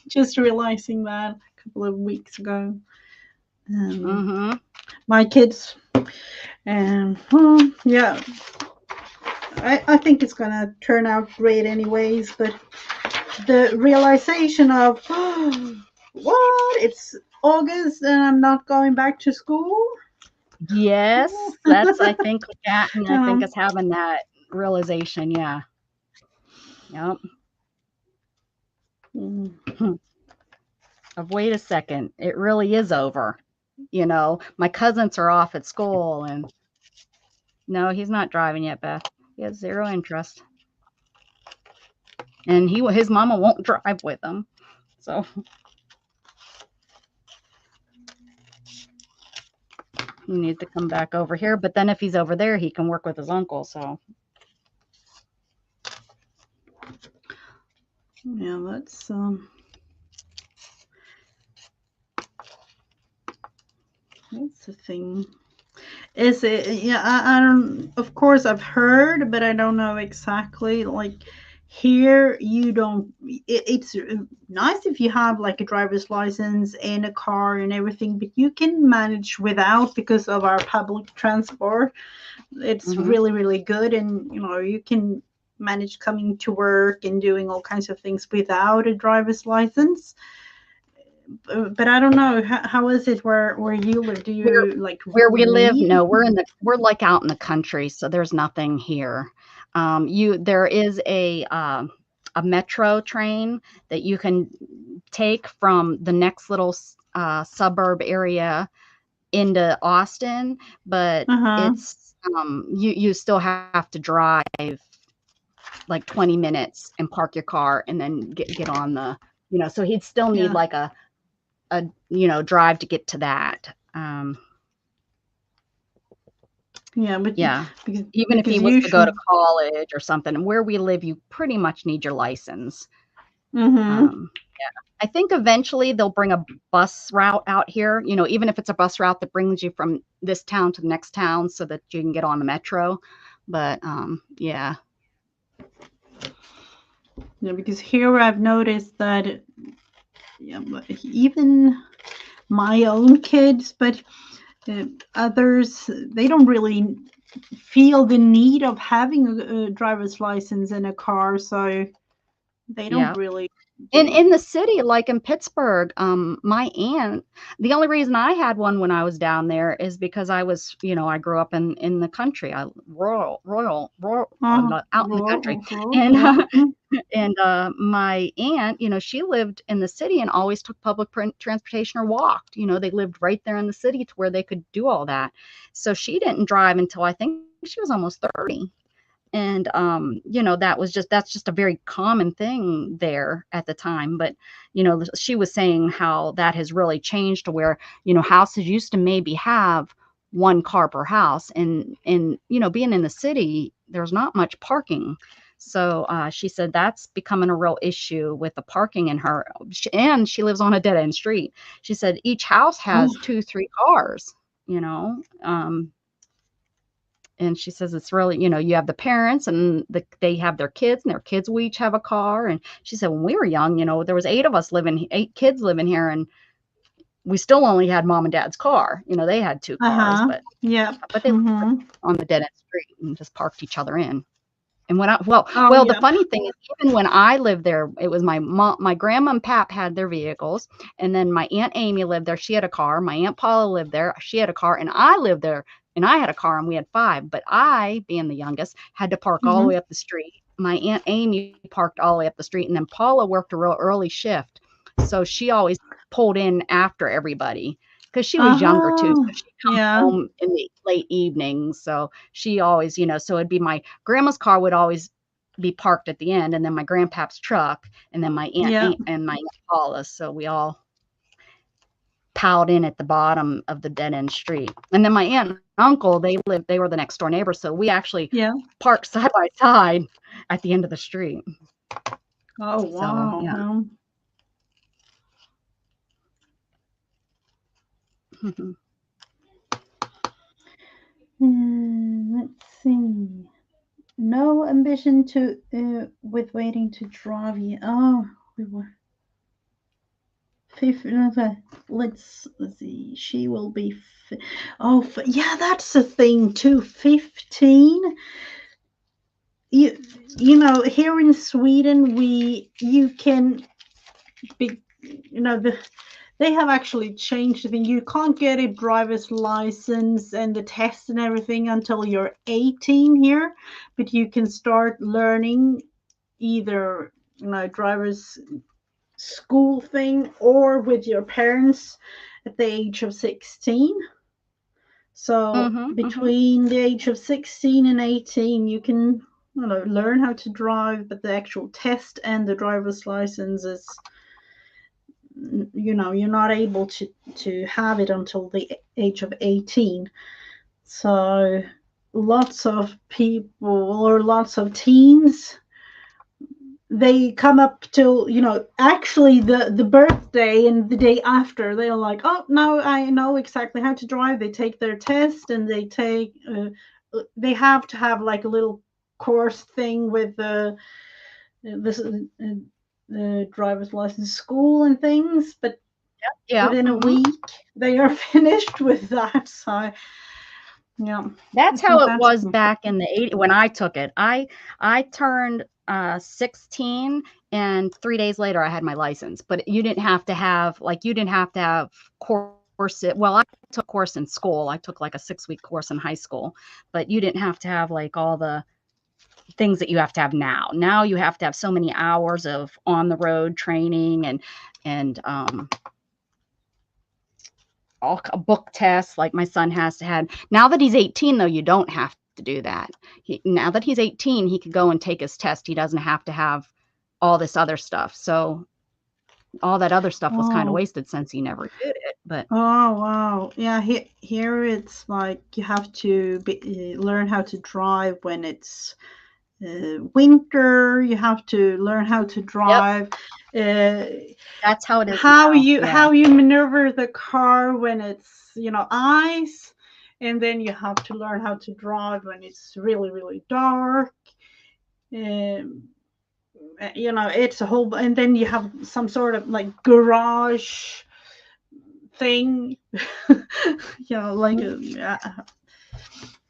Speaker 2: Just realizing that a couple of weeks ago. My kids, and yeah, I think it's gonna turn out great anyways. But the realization of what, it's August and I'm not going back to school.
Speaker 1: Yes, that's I think that, and I think it's having that realization. Yeah. Yep. Of wait a second, it really is over. My cousins are off at school, and no, he's not driving yet, Beth. He has zero interest, and his mama won't drive with him. So he needs to come back over here. But then if he's over there, he can work with his uncle. So
Speaker 2: yeah, that's the thing. Is it? Yeah, I don't. Of course, I've heard, but I don't know exactly. Like here, you don't. It's nice if you have like a driver's license and a car and everything, but you can manage without because of our public transport. It's really, really good, and you can manage coming to work and doing all kinds of things without a driver's license. But I don't know, how is it where you live? Do you like
Speaker 1: where we live? No, we're like out in the country, so there's nothing here. There is a metro train that you can take from the next little suburb area into Austin, but it's you still have to drive like 20 minutes and park your car and then get on the so he'd still need like a drive to get to that.
Speaker 2: But
Speaker 1: even if he was to go to college or something, and where we live, you pretty much need your license. I think eventually they'll bring a bus route out here, even if it's a bus route that brings you from this town to the next town so that you can get on the metro. But yeah,
Speaker 2: because here I've noticed that even my own kids, but others, they don't really feel the need of having a driver's license and a car, so they don't really
Speaker 1: In the city, like in Pittsburgh, my aunt, the only reason I had one when I was down there is because I was, I grew up in the country, rural, out in the country, and
Speaker 2: Yeah.
Speaker 1: and my aunt, she lived in the city and always took public transportation or walked. They lived right there in the city to where they could do all that. So she didn't drive until I think she was almost 30. And that's just a very common thing there at the time. But she was saying how that has really changed to where houses used to maybe have one car per house, and being in the city, there's not much parking. So she said that's becoming a real issue with the parking in her, and she lives on a dead end street. She said each house
Speaker 2: Oh,
Speaker 1: has 2 3 cars, you know and she says it's really, you have the parents and they have their kids, and their kids will each have a car. And she said when we were young, there was 8 kids living here, and we still only had mom and dad's car. They had 2 cars,
Speaker 2: uh-huh.
Speaker 1: but
Speaker 2: Yep.
Speaker 1: they lived on the dead end street and just parked each other in. And when I
Speaker 2: Oh,
Speaker 1: well, the
Speaker 2: yep.
Speaker 1: funny thing is, even when I lived there, it was my mom, my grandma and pap had their vehicles, and then my aunt Amy lived there. She had a car. My aunt Paula lived there. She had a car, and I lived there, and I had a car, and we had 5. But I, being the youngest, had to park all the way up the street. My aunt Amy parked all the way up the street, and then Paula worked a real early shift, so she always pulled in after everybody because she was younger too. So
Speaker 2: Uh-huh.
Speaker 1: she'd come
Speaker 2: Yeah.
Speaker 1: home in the late evenings. So she always, so it'd be my grandma's car would always be parked at the end, and then my grandpap's truck, and then
Speaker 2: Yeah.
Speaker 1: my aunt Paula's. So we all piled in at the bottom of the dead end street. And then my aunt and uncle, they were the next door neighbors. So we actually
Speaker 2: Yeah.
Speaker 1: parked side by side at the end of the street.
Speaker 2: Oh,
Speaker 1: So
Speaker 2: wow.
Speaker 1: yeah.
Speaker 2: Let's see. No ambition to with waiting to drive you. Oh, we were 15. Let's see. She will be. Yeah, that's the thing too. 15. Here in Sweden, you can be. They have actually changed the thing. You can't get a driver's license and the test and everything until you're 18 here, but you can start learning either driver's school thing or with your parents at the age of 16. So between the age of 16 and 18, you can learn how to drive, but the actual test and the driver's license is you're not able to have it until the age of 18. So lots of people or lots of teens, they come up till actually the birthday and the day after, they're like, oh no, I know exactly how to drive. They take their test, and they have to have like a little course thing with the driver's license school and things, but
Speaker 1: Yeah.
Speaker 2: within a week they are finished with that. So yeah,
Speaker 1: That's
Speaker 2: so
Speaker 1: how it
Speaker 2: that's
Speaker 1: was back in the 80s when I took it. I turned 16, and 3 days later I had my license. But you didn't have to have course. Well, I took course in school. I took like a 6-week course in high school, but you didn't have to have like all the things that you have to have now. Now you have to have so many hours of on the road training, and all book tests like my son has to have. Now that he's 18, though, you don't have to do that. Now that he's 18, he could go and take his test. He doesn't have to have all this other stuff. So all that other stuff was kind of
Speaker 2: oh
Speaker 1: wasted since he never did it. But
Speaker 2: oh wow, yeah, here it's like you have to learn how to drive when it's winter. You have to learn how to
Speaker 1: yep,
Speaker 2: drive, uh,
Speaker 1: that's how it is
Speaker 2: how
Speaker 1: now.
Speaker 2: you
Speaker 1: Yeah.
Speaker 2: how you maneuver the car when it's ice, and then you have to learn how to drive when it's really really dark. um, it's a whole, and then you have some sort of like garage thing. Like
Speaker 1: Mhm.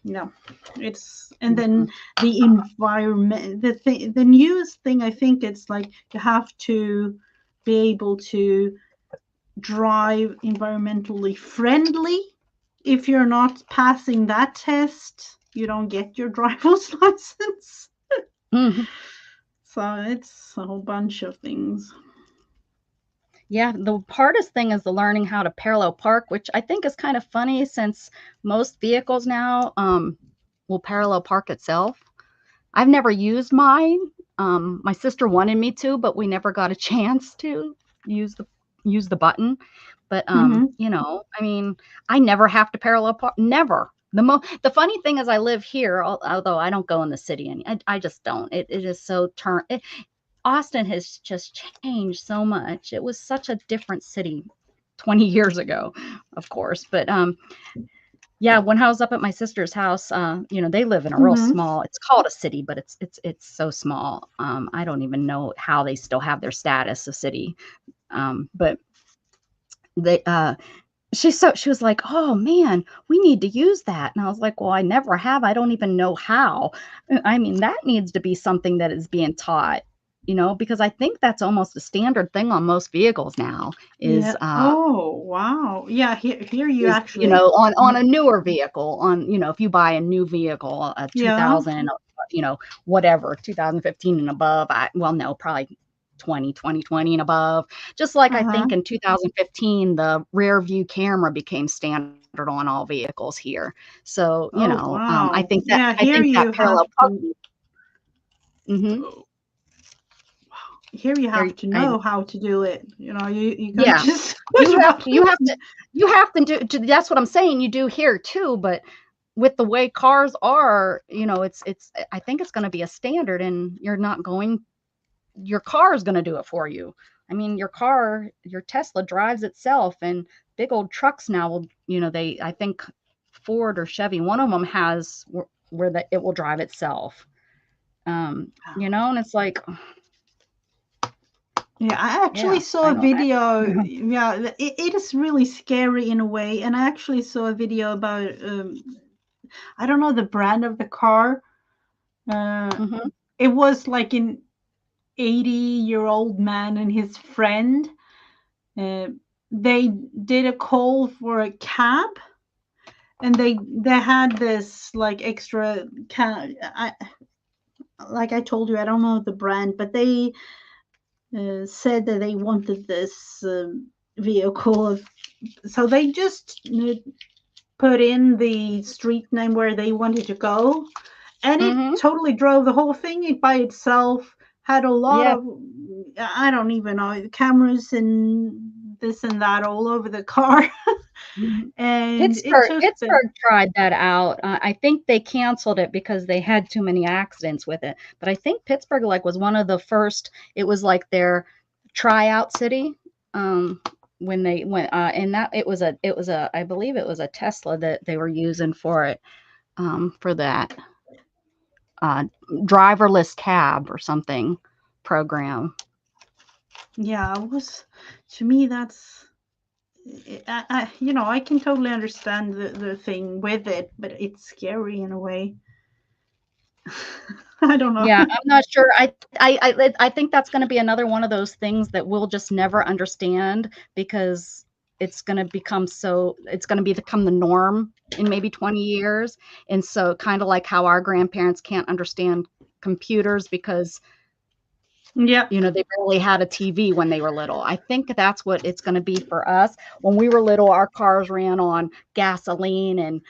Speaker 2: No, and then the environment, the newest thing, I think it's like you have to be able to drive environmentally friendly. If you're not passing that test, you don't get your driver's license.
Speaker 1: Mhm.
Speaker 2: So it's a whole bunch of things.
Speaker 1: Yeah, the hardest thing is the learning how to parallel park, which I think is kind of funny since most vehicles now will parallel park itself. I've never used mine. My sister wanted me to, but we never got a chance to use the use the button. But
Speaker 2: Mm-hmm.
Speaker 1: you know, I mean, I never have to parallel park. Never. The funny thing is, I live here, although I don't go in the city, and I just don't. It is so Austin has just changed so much. It was such a different city 20 years ago, of course. But yeah, when I was up at my sister's house, you know, they live in a real
Speaker 2: Mm-hmm.
Speaker 1: small, it's called a city, but it's so small. I don't even know how they still have their status of city. But they she was like, "Oh man, we need to use that." And I was like, "Well, I never have. I don't even know how." I mean, that needs to be something that is being taught, you know, because I think that's almost a standard thing on most vehicles now
Speaker 2: Yeah. Oh, wow. Yeah. Here you
Speaker 1: you
Speaker 2: actually.
Speaker 1: know, on a newer vehicle, on, you know, if you buy a new vehicle, a
Speaker 2: Yeah.
Speaker 1: 2000, you know, whatever, 2015 and above, well, no, probably 2020 and above. Just like I
Speaker 2: Uh-huh.
Speaker 1: think in 2015, the rear view camera became standard on all vehicles here. So, you
Speaker 2: Oh,
Speaker 1: know,
Speaker 2: wow. Yeah.
Speaker 1: I
Speaker 2: Here
Speaker 1: think
Speaker 2: you
Speaker 1: that
Speaker 2: have
Speaker 1: parallel
Speaker 2: to.
Speaker 1: parking. Mhm.
Speaker 2: Here you
Speaker 1: There,
Speaker 2: have to know how to do it. You can't
Speaker 1: yeah,
Speaker 2: just push
Speaker 1: you have you have
Speaker 2: buttons.
Speaker 1: to you have to do that's what I'm saying, you do here too, but with the way cars are, you know, it's I think it's gonna be a standard, and your car is gonna do it for you. I mean, your Tesla drives itself, and big old trucks now will, you know, I think Ford or Chevy, one of them has where it will drive itself. You know, and it's like,
Speaker 2: Yeah, I actually
Speaker 1: yeah,
Speaker 2: saw
Speaker 1: I
Speaker 2: a
Speaker 1: don't
Speaker 2: video.
Speaker 1: I
Speaker 2: Yeah, it is really scary in a way. And I actually saw a video about, I don't know the brand of the car. Uh,
Speaker 1: Mhm.
Speaker 2: it was like an 80-year-old man and his friend. Uh, they did a call for a cab, and they had this like extra cab. Like I told you, I don't know the brand, but they said that they wanted this vehicle. So they just put in the street name where they wanted to go, and it
Speaker 1: Mhm.
Speaker 2: totally drove the whole thing by itself. Had a lot
Speaker 1: Yeah.
Speaker 2: of, I don't even know, cameras and this and that all over the car.
Speaker 1: Mhm.
Speaker 2: And it took the.
Speaker 1: Pittsburgh tried that out. I think they canceled it because they had too many accidents with it. But I think Pittsburgh like was one of the first. It was like their tryout city. When they went, and that it was a I believe it was a Tesla that they were using for it. For that uh, driverless cab or something program.
Speaker 2: Yeah, it was, to me that's, I can totally understand the thing with it, but it's scary in a way. I don't know.
Speaker 1: Yeah, I'm not sure. I think that's gonna be another one of those things that we'll just never understand because it's gonna become the norm in maybe 20 years. And so kinda like how our grandparents can't understand computers because,
Speaker 2: Yep.
Speaker 1: you know, they barely had a TV when they were little. I think that's what it's gonna be for us. When we were little, our cars ran on gasoline and,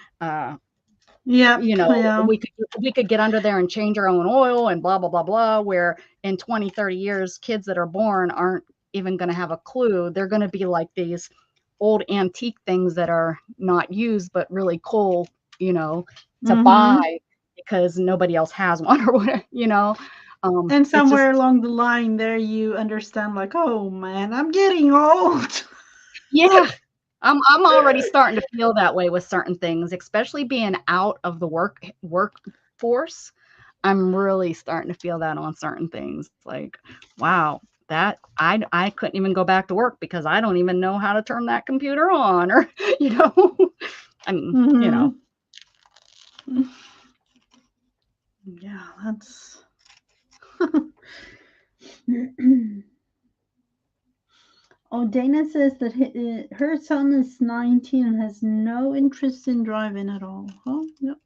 Speaker 2: Yep.
Speaker 1: you know,
Speaker 2: Yeah.
Speaker 1: we could get under there and change our own oil and blah blah blah blah, where in 20, 30 years kids that are born aren't even going to have a clue. They're going to be like these old antique things that are not used but really cool, you know, to
Speaker 2: Mm-hmm.
Speaker 1: buy because nobody else has one or whatever, you know.
Speaker 2: And
Speaker 1: It's
Speaker 2: somewhere
Speaker 1: just,
Speaker 2: along the line there you understand like, oh man, I'm getting old.
Speaker 1: yeah, I'm already starting to feel that way with certain things, especially being out of the workforce. I'm really starting to feel that on certain things. Like, wow, that I couldn't even go back to work because I don't even know how to turn that computer on or, you know, I mean, you know,
Speaker 2: Mm-hmm. Yeah, that's. Oh, Dana says that her son is 19 and has no interest in driving at all. Oh, yep.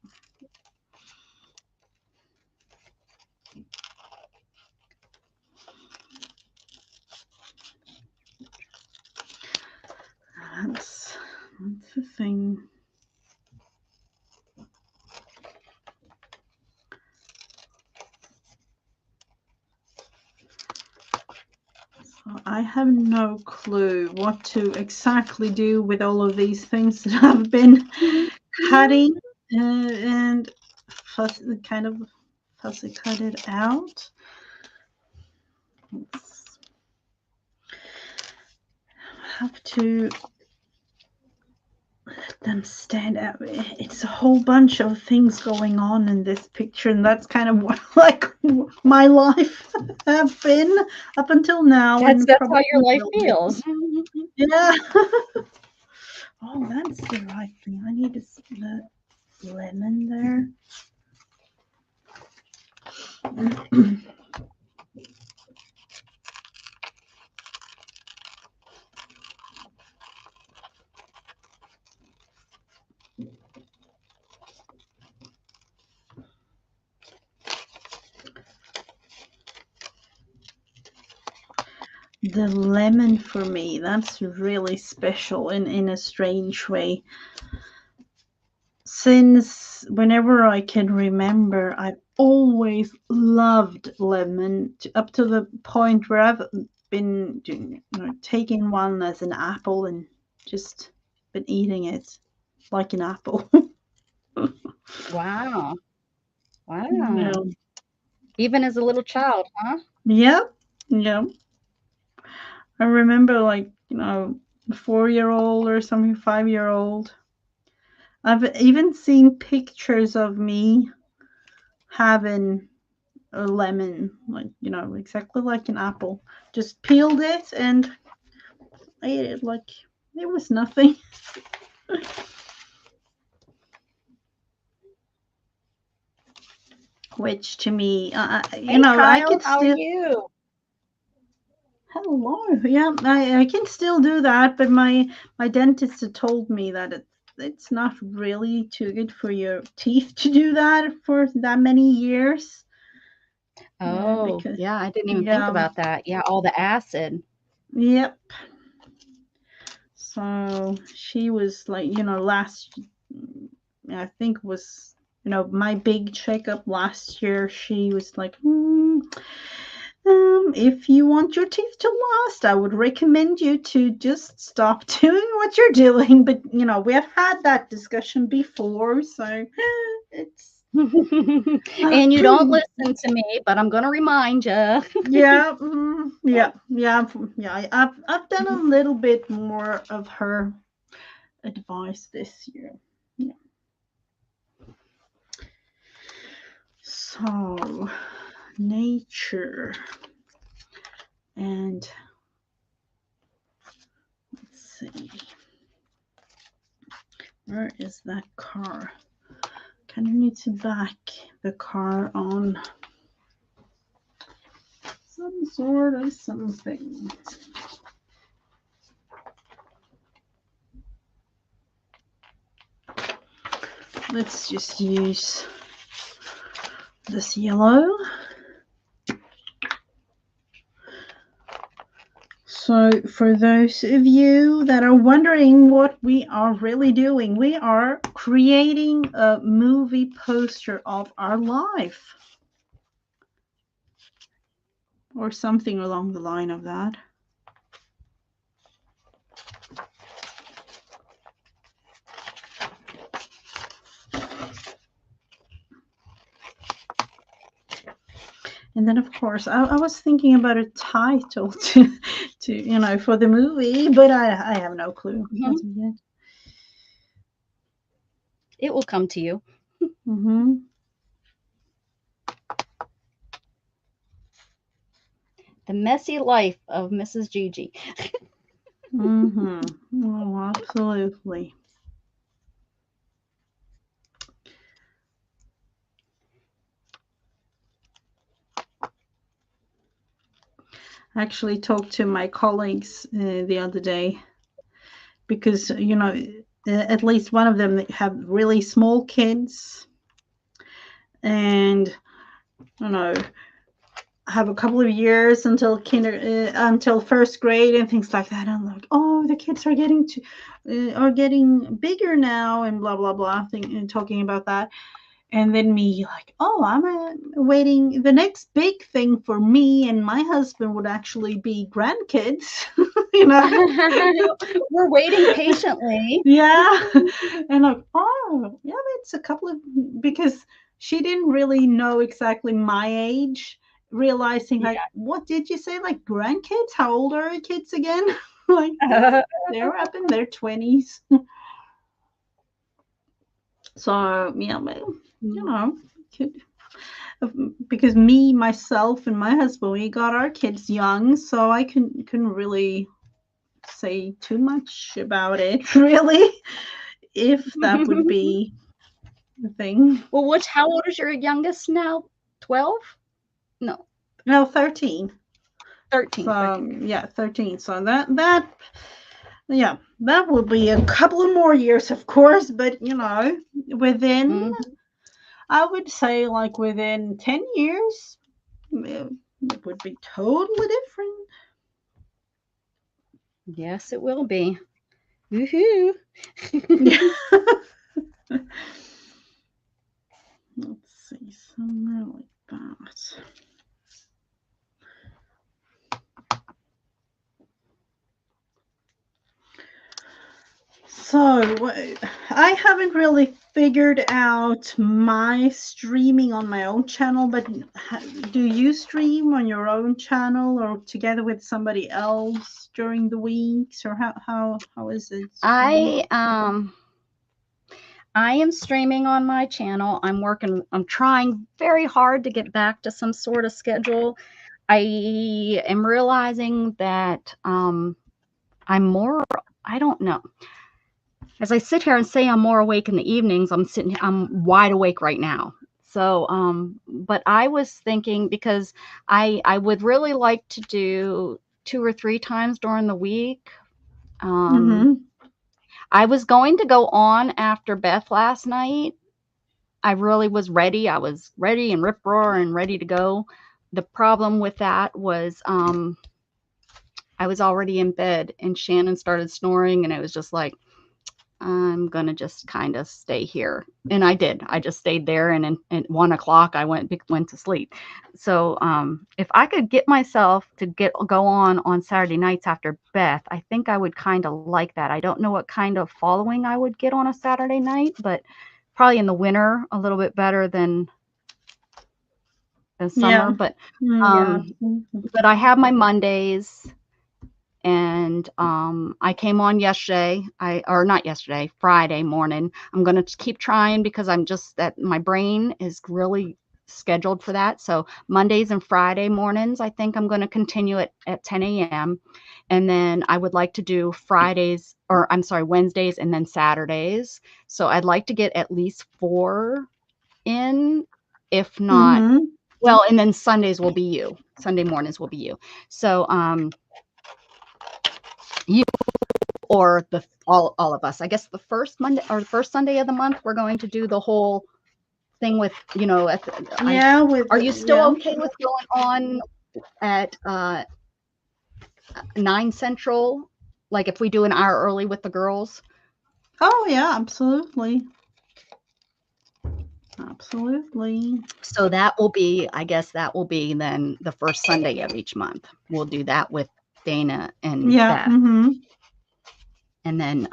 Speaker 2: That's the thing. I have no clue what to exactly do with all of these things that I've been cutting and kind of fussy cut it out. Have to let them stand out. It's a whole bunch of things going on in this picture, and that's kind of what like my life have been up until now.
Speaker 1: That's
Speaker 2: And
Speaker 1: how your life
Speaker 2: will
Speaker 1: feels.
Speaker 2: be. Yeah. Oh, that's the right thing. I need to see the lemon there. The lemon for me, that's really special in a strange way. Since whenever I can remember, I've always loved lemon up to the point where I've been taking one as an apple and just been eating it like an apple.
Speaker 1: Wow. Wow.
Speaker 2: Yeah.
Speaker 1: Even as a little child, huh?
Speaker 2: Yeah. Yeah. I remember like, a 4-year-old or something, 5-year-old. I've even seen pictures of me having a lemon, like, exactly like an apple. Just peeled it and ate it like it was nothing. Which to me,
Speaker 1: Hey,
Speaker 2: I
Speaker 1: Kyle,
Speaker 2: could
Speaker 1: how are
Speaker 2: still.
Speaker 1: you?
Speaker 2: Hello. Yeah, I can still do that, but my dentist had told me that it's not really too good for your teeth to do that for that many years.
Speaker 1: Oh,
Speaker 2: Because
Speaker 1: yeah, I didn't even think
Speaker 2: yeah,
Speaker 1: about that. Yeah, all the acid.
Speaker 2: yep. So she was like, last, I think was, my big checkup last year. She was like, if you want your teeth to last, I would recommend you to just stop doing what you're doing. But, we have had that discussion before. So it's.
Speaker 1: And you don't listen to me, but I'm going to remind you.
Speaker 2: Yeah, yeah. I've done a little bit more of her advice this year. Yeah. So, nature, and let's see, where is that car? Kind of need to back the car on some sort of something. Let's just use this yellow. So for those of you that are wondering what we are really doing, we are creating a movie poster of our life. Or something along the line of that. And then, of course, I was thinking about a title to for the movie, but I have no clue as of yet.
Speaker 1: It will come to you.
Speaker 2: Mm-hmm.
Speaker 1: The Messy Life of Mrs. Gigi.
Speaker 2: Mm-hmm. Oh, absolutely. I actually talked to my colleagues the other day because, at least one of them have really small kids and, you know, have a couple of years until first grade and things like that. I'm like, oh, the kids are getting bigger now and blah blah blah, talking about that. And then me like, oh, I'm waiting. The next big thing for me and my husband would actually be grandkids, you know.
Speaker 1: We're waiting patiently.
Speaker 2: Yeah. And like, oh, yeah, it's a couple of, because she didn't really know exactly my age, realizing like, what did you say? Like grandkids? How old are your kids again? Like, they're up in their 20s. So, yeah, but, could, because me, myself, and my husband, we got our kids young, so I couldn't really say too much about it, really, if that would be the thing.
Speaker 1: Well, how old is your youngest now? 12? No,
Speaker 2: No, 13.
Speaker 1: 13.
Speaker 2: So
Speaker 1: 13.
Speaker 2: yeah, 13. So yeah, that will be a couple of more years, of course, but within, I would say, like within 10 years, it would be totally different.
Speaker 1: Yes, it will be. Woohoo!
Speaker 2: Let's see, somewhere like that. So I haven't really figured out my streaming on my own channel, but do you stream on your own channel or together with somebody else during the weeks, or how is it?
Speaker 1: I am streaming on my channel. I'm trying very hard to get back to some sort of schedule. I am realizing that I'm more, I don't know. As I sit here and say I'm more awake in the evenings, I'm wide awake right now. So, but I was thinking, because I would really like to do 2 or 3 times during the week. I was going to go on after Beth last night. I really was ready. I was ready and rip roar and ready to go. The problem with that was I was already in bed and Shannon started snoring, and it was just like, I'm gonna just kind of stay here. And I did. I just stayed there, and at 1 o'clock I went to sleep. So if I could get myself to go on Saturday nights after Beth, I think I would kind of like that. I don't know what kind of following I would get on a Saturday night, but probably in the winter a little bit better than summer.
Speaker 2: Yeah.
Speaker 1: But I have my Mondays. And I came on yesterday, or not yesterday, Friday morning. I'm going to keep trying because my brain is really scheduled for that. So Mondays and Friday mornings, I think I'm going to continue at 10 a.m. And then I would like to do Wednesdays and then Saturdays. So I'd like to get at least 4 in, if not, well, and then Sunday mornings will be you. So, you or all of us. I guess the first Monday or the first Sunday of the month, we're going to do the whole thing with, are you still okay with going on at 9 Central? Like if we do an hour early with the girls?
Speaker 2: Oh yeah, absolutely. Absolutely.
Speaker 1: So I guess that will be then the first Sunday of each month. We'll do that with Dana and Beth. And then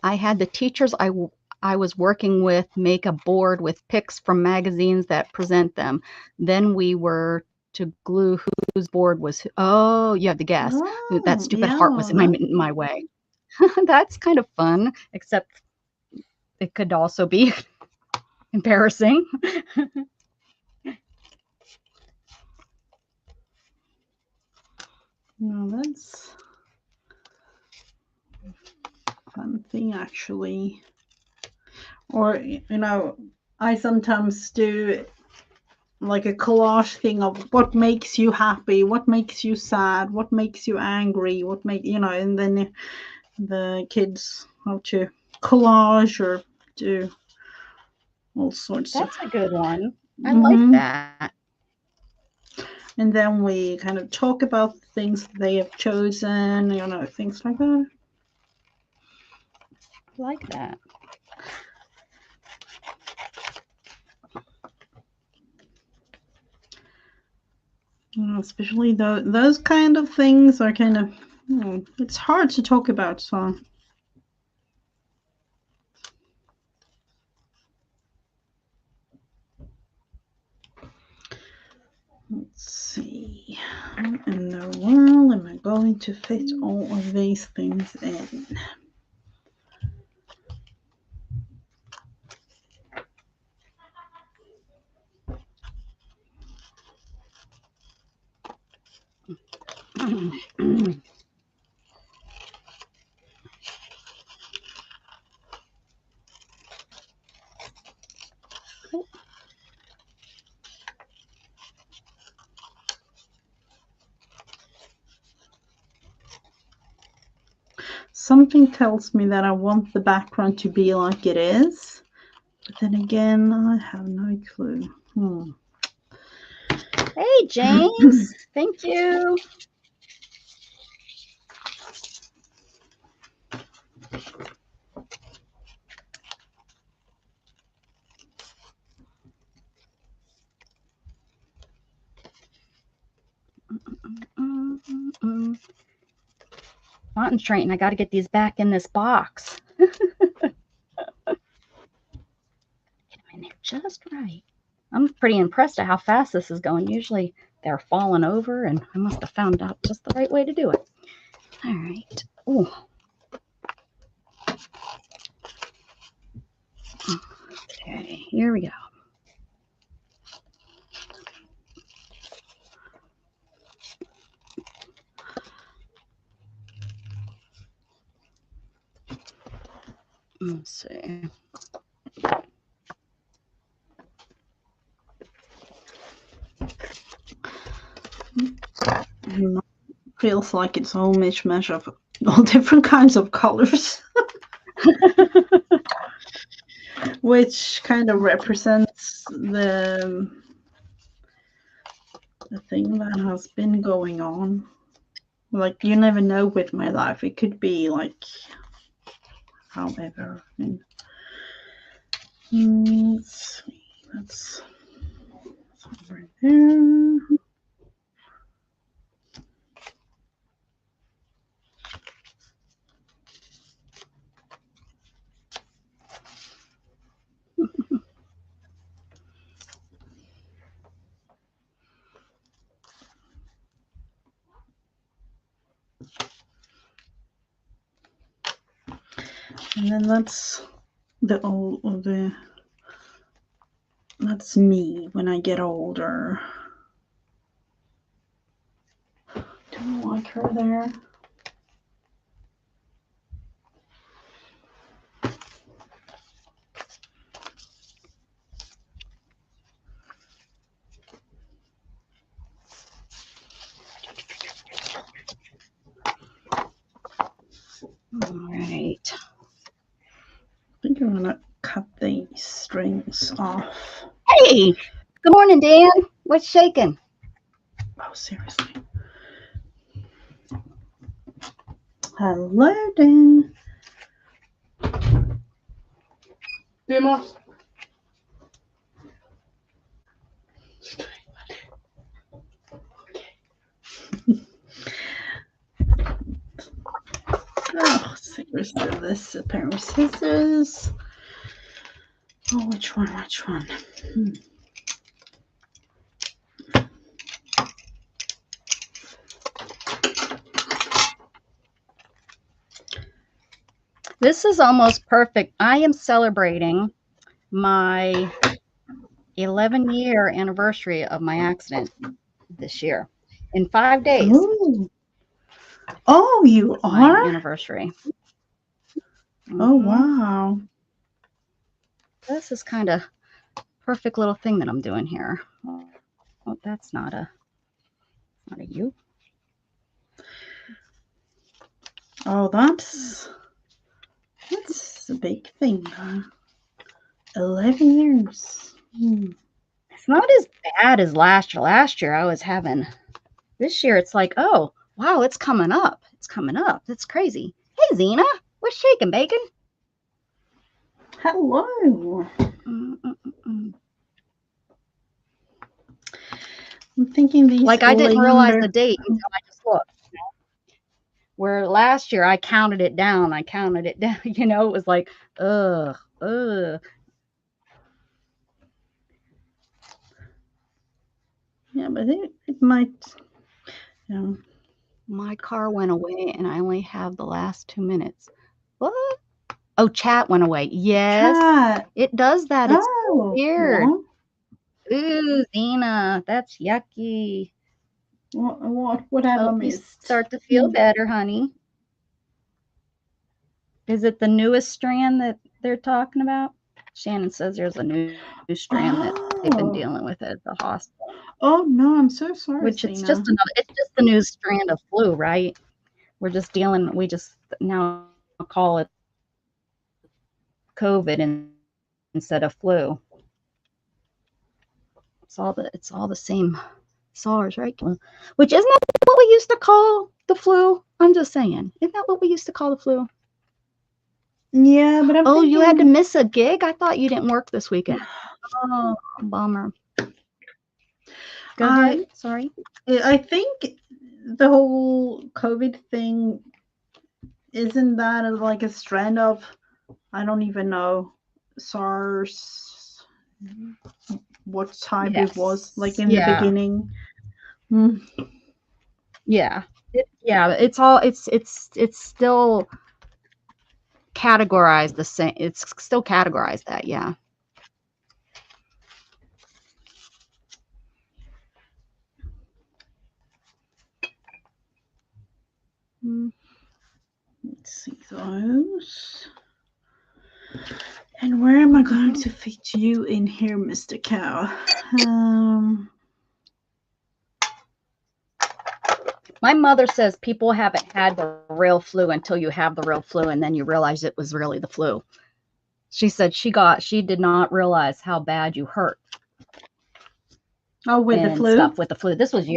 Speaker 1: I had the teachers I was working with make a board with pics from magazines that present them. Then we were to glue whose board was. Oh, you have to guess. That stupid heart was in my way. That's kind of fun, except it could also be embarrassing.
Speaker 2: No, that's a fun thing, actually. Or, I sometimes do like a collage thing of what makes you happy, what makes you sad, what makes you angry, what make and then the kids how to collage or do all sorts of.
Speaker 1: That's a good one. I like
Speaker 2: Hmm.
Speaker 1: that.
Speaker 2: And then we kind of talk about things they have chosen, things like that.
Speaker 1: I like that.
Speaker 2: Especially those kind of things are kind of, it's hard to talk about. So let's see, how in the world am I going to fit all of these things in? Something tells me that I want the background to be like it is, but then again, I have no clue.
Speaker 1: Hey, James. Thank you. Concentrating. I got to get these back in this box. Get them in there just right. I'm pretty impressed at how fast this is going. Usually they're falling over, and I must have found out just the right way to do it. All right. Ooh. Okay, here we go. Let's see.
Speaker 2: Feels like it's all mishmash of all different kinds of colors, which kind of represents the thing that has been going on. Like, you never know with my life. It could be like, however. Let's see. That's over there. And then that's that's me when I get older. Don't like her there.
Speaker 1: All right.
Speaker 2: I think I'm gonna cut these strings off.
Speaker 1: Hey, good morning, Dan. What's shaking?
Speaker 2: Oh, seriously. Hello, Dan.
Speaker 3: Demons.
Speaker 2: Oh, seriously, this a pair of scissors. Oh, which one?
Speaker 1: This is almost perfect. I am celebrating my 11-year anniversary of my accident this year. In 5 days,
Speaker 2: Oh, you
Speaker 1: my
Speaker 2: are?
Speaker 1: anniversary.
Speaker 2: Oh, wow.
Speaker 1: This is kind of perfect little thing that I'm doing here. Oh, that's not a you.
Speaker 2: Oh, that's a big thing. 11 years.
Speaker 1: It's not as bad as last year. Last year I was having. This year it's like, oh wow, it's coming up. It's coming up. That's crazy. Hey Zena, what's shaking, bacon?
Speaker 2: Hello. I'm thinking these.
Speaker 1: Like I didn't realize the date until I just looked. Where last year I counted it down. You know, it was like, ugh.
Speaker 2: Yeah, but it might.
Speaker 1: My car went away and I only have the last 2 minutes. What? Oh, chat went away. Yes.
Speaker 2: Chat.
Speaker 1: It does that. It's
Speaker 2: Oh,
Speaker 1: weird.
Speaker 2: what?
Speaker 1: Ooh, Zena, that's yucky.
Speaker 2: What have I missed?
Speaker 1: Start to feel better, honey. Is it the newest strand that they're talking about? Shannon says there's a new strand that they've been dealing with at the hospital.
Speaker 2: Oh no, I'm so sorry.
Speaker 1: Which
Speaker 2: Sina.
Speaker 1: it's just the new strand of flu, right? We just now call it COVID instead of flu. It's all the same SARS, right? Which isn't that what we used to call the flu? I'm just saying. Isn't that what we used to call the flu?
Speaker 2: Yeah, but I'm thinking...
Speaker 1: you had to miss a gig? I thought you didn't work this weekend. Oh, bummer. Go ahead. Sorry.
Speaker 2: I think the whole COVID thing, isn't that like a strand of, I don't even know, SARS, what type it was, like in the beginning.
Speaker 1: Yeah. It's still categorized the same. It's still categorized that, yeah.
Speaker 2: Let's see those. And where am I going to fit you in here, Mr. Cow?
Speaker 1: My mother says people haven't had the real flu until you have the real flu, and then you realize it was really the flu. She said she did not realize how bad you hurt.
Speaker 2: Oh, with the flu?
Speaker 1: Stuff with the flu. This was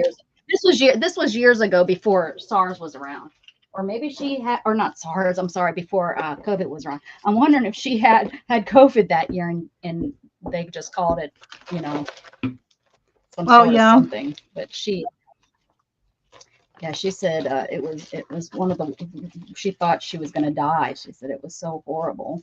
Speaker 1: years ago, before SARS was around. Or maybe she had, or not SARS, I'm sorry, before COVID was around. I'm wondering if she had COVID that year and they just called it, you know, some sort of something. But she said it was one of the, she thought she was going to die. She said it was so horrible.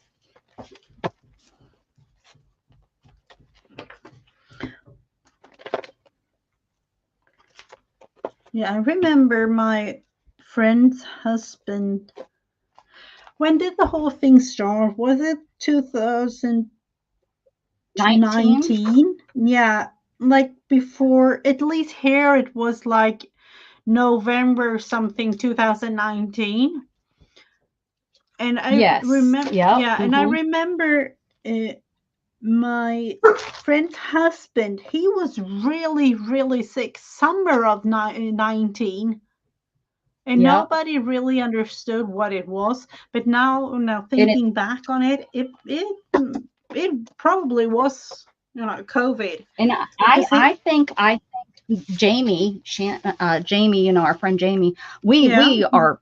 Speaker 2: Yeah, I remember my friend's husband. When did the whole thing start? Was it 2019? Yeah, like before, at least here it was like November something 2019. And I remember, and I remember my friend's husband, he was really, really sick summer of 19. And nobody really understood what it was. But now thinking back on it, it probably was, COVID.
Speaker 1: And I think Jamie, Jamie, our friend Jamie, we are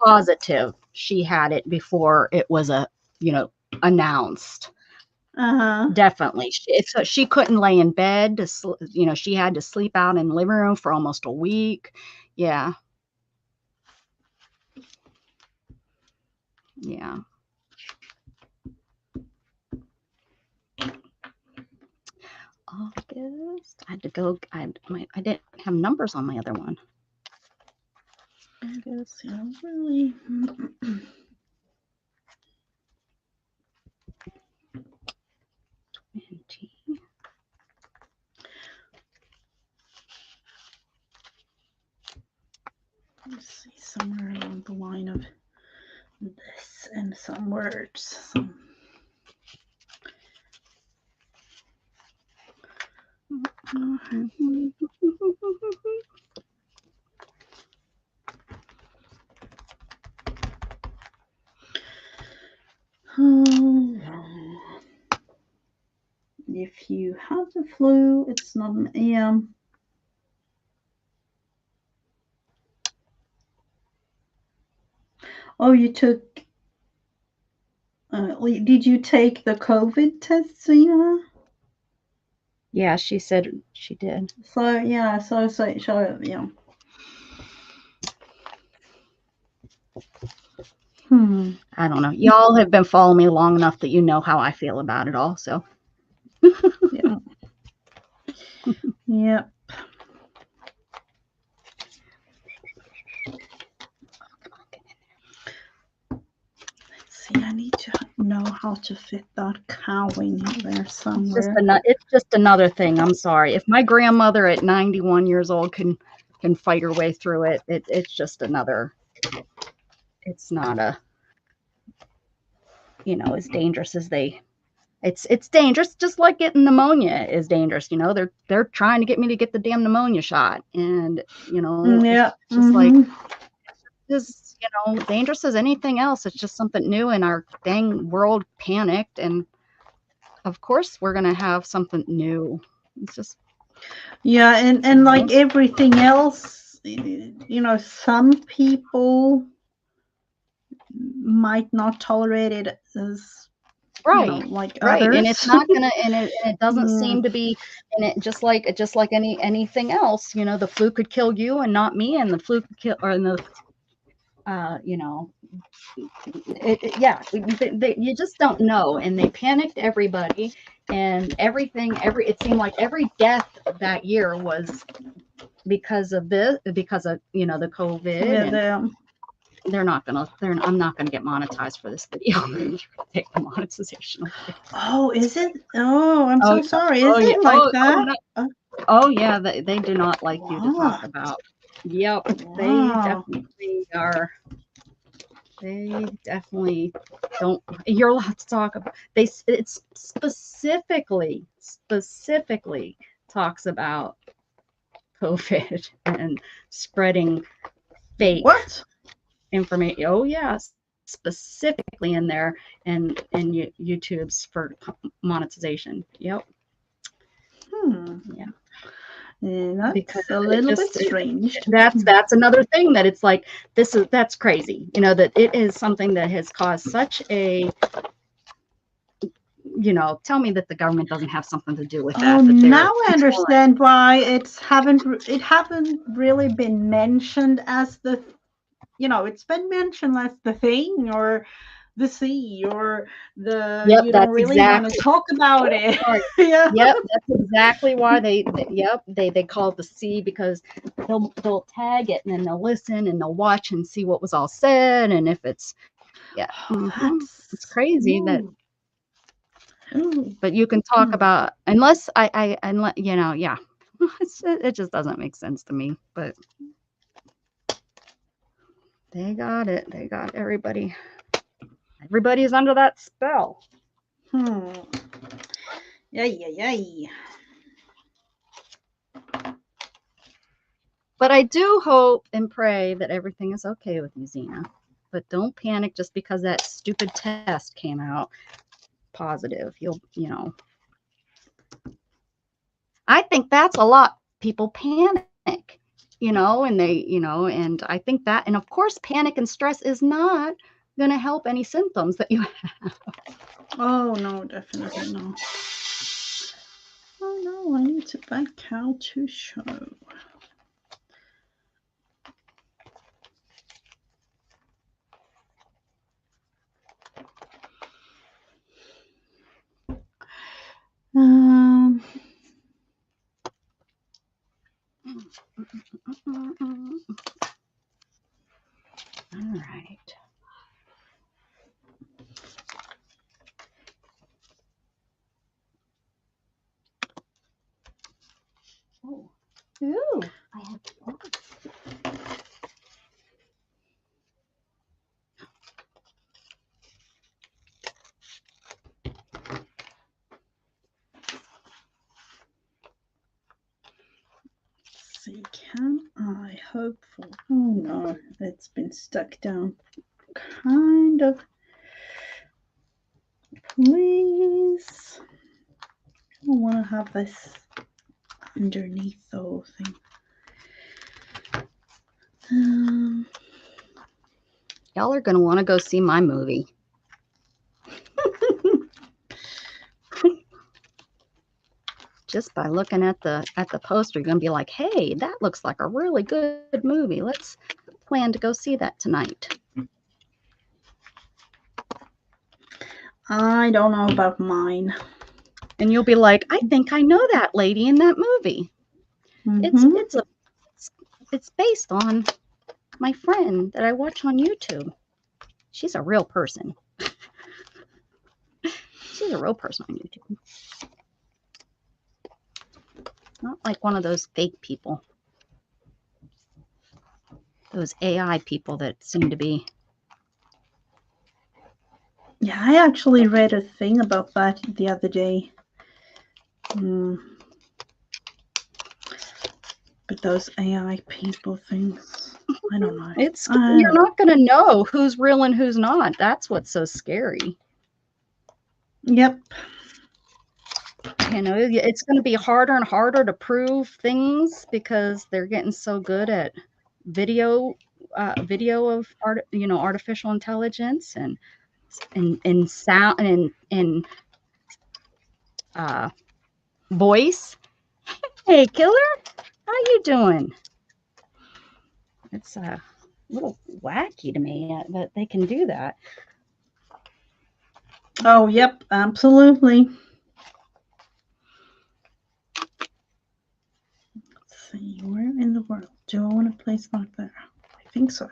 Speaker 1: positive she had it before it was announced. Definitely. She couldn't lay in bed. She had to sleep out in the living room for almost a week. Yeah. Yeah. August. I had to go. I didn't have numbers on my other one.
Speaker 2: August. Yeah, really.
Speaker 1: 20.
Speaker 2: Let's see, somewhere along the line of this and some words. If you have the flu, it's not an AM. Oh, you took. Did you take the COVID test, Zena?
Speaker 1: Yeah, she said she did.
Speaker 2: So yeah, so yeah.
Speaker 1: I don't know. Y'all have been following me long enough that you know how I feel about it all. So.
Speaker 2: Yeah. Yep. See, I need to know how to fit that cow in there somewhere.
Speaker 1: It's just another thing. I'm sorry. If my grandmother at 91 years old can fight her way through it, it's just another. It's not as dangerous as they. It's dangerous, just like getting pneumonia is dangerous. They're trying to get me to get the damn pneumonia shot, and
Speaker 2: Yeah.
Speaker 1: it's just like this. Dangerous as anything else. It's just something new, and our dang world panicked, and of course we're gonna have something new. It's just
Speaker 2: and like everything else, some people might not tolerate it as like others.
Speaker 1: And it's not gonna, and it doesn't seem to be, and it just like anything else, the flu could kill you and not me, and the flu could kill, or the you just don't know, and they panicked everybody, and it seemed like every death that year was because of the COVID.
Speaker 2: Yeah,
Speaker 1: I'm not gonna get monetized for this video. Take the monetization away.
Speaker 2: Oh, is it? Oh, I'm so sorry. Is it
Speaker 1: yeah.
Speaker 2: like that?
Speaker 1: Oh yeah, they do not like you to talk about. Yep, they definitely are. They definitely don't. You're allowed to talk about. It specifically talks about COVID and spreading fake information. Oh yes, specifically in there, and YouTube's for monetization. Yep.
Speaker 2: Yeah. That's because a little bit strange.
Speaker 1: That's another thing that it's like that's crazy. That it is something that has caused such a. Tell me that the government doesn't have something to do with that.
Speaker 2: Oh, now I understand why it haven't really been mentioned as the. It's been mentioned as the thing or the sea or the.
Speaker 1: Yep,
Speaker 2: you don't really want to talk about it.
Speaker 1: Yeah. Yep, that's exactly why they call it the sea, because they'll tag it and then they'll listen and they'll watch and see what was all said, and if it's it's crazy that. But you can talk about unless it just doesn't make sense to me. But they got it. They got everybody. Everybody's under that spell.
Speaker 2: Yay.
Speaker 1: But I do hope and pray that everything is okay with you, Zena. But don't panic just because that stupid test came out positive. I think that's a lot. People panic, and they, and I think that, and of course, panic and stress is not going to help any symptoms that you have.
Speaker 2: Oh, no, definitely not. Oh, no, I need to back out to show.
Speaker 1: All right. Oh. Ooh.
Speaker 2: hopeful. Oh no, it's been stuck down. Kind of. Please. I don't want to have this underneath the whole thing.
Speaker 1: Y'all are going to want to go see my movie. Just by looking at the poster, you're going to be like, hey, that looks like a really good movie. Let's plan to go see that tonight.
Speaker 2: I don't know about mine.
Speaker 1: And you'll be like, I think I know that lady in that movie. It's based on my friend that I watch on YouTube. She's a real person. She's a real person on YouTube. Not like one of those fake people. Those AI people that seem to be.
Speaker 2: Yeah, I actually read a thing about that the other day. But those AI people things, I don't know.
Speaker 1: You're not going to know who's real and who's not. That's what's so scary.
Speaker 2: Yep.
Speaker 1: You know, it's going to be harder and harder to prove things because they're getting so good at video of artificial intelligence and sound and voice. Hey, killer, how you doing? It's a little wacky to me that they can do that.
Speaker 2: Oh, yep, absolutely. Let's see, where in the world do I want to place that there? I think so.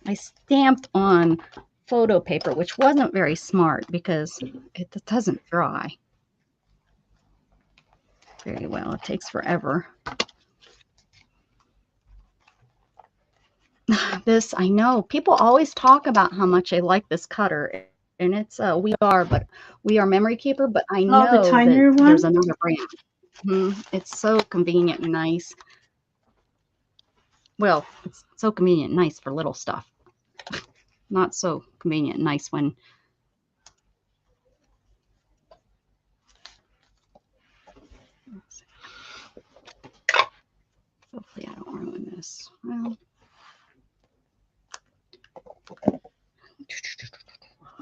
Speaker 1: I stamped on photo paper, which wasn't very smart because it doesn't dry very well. It takes forever. This, I know, people always talk about how much they like this cutter, and it's We Are Memory Keeper, but I know
Speaker 2: the tinier
Speaker 1: that
Speaker 2: one?
Speaker 1: there's another brand. It's so convenient and nice. Well, it's so convenient and nice for little stuff. Not so convenient and nice when hopefully I don't ruin this. Well,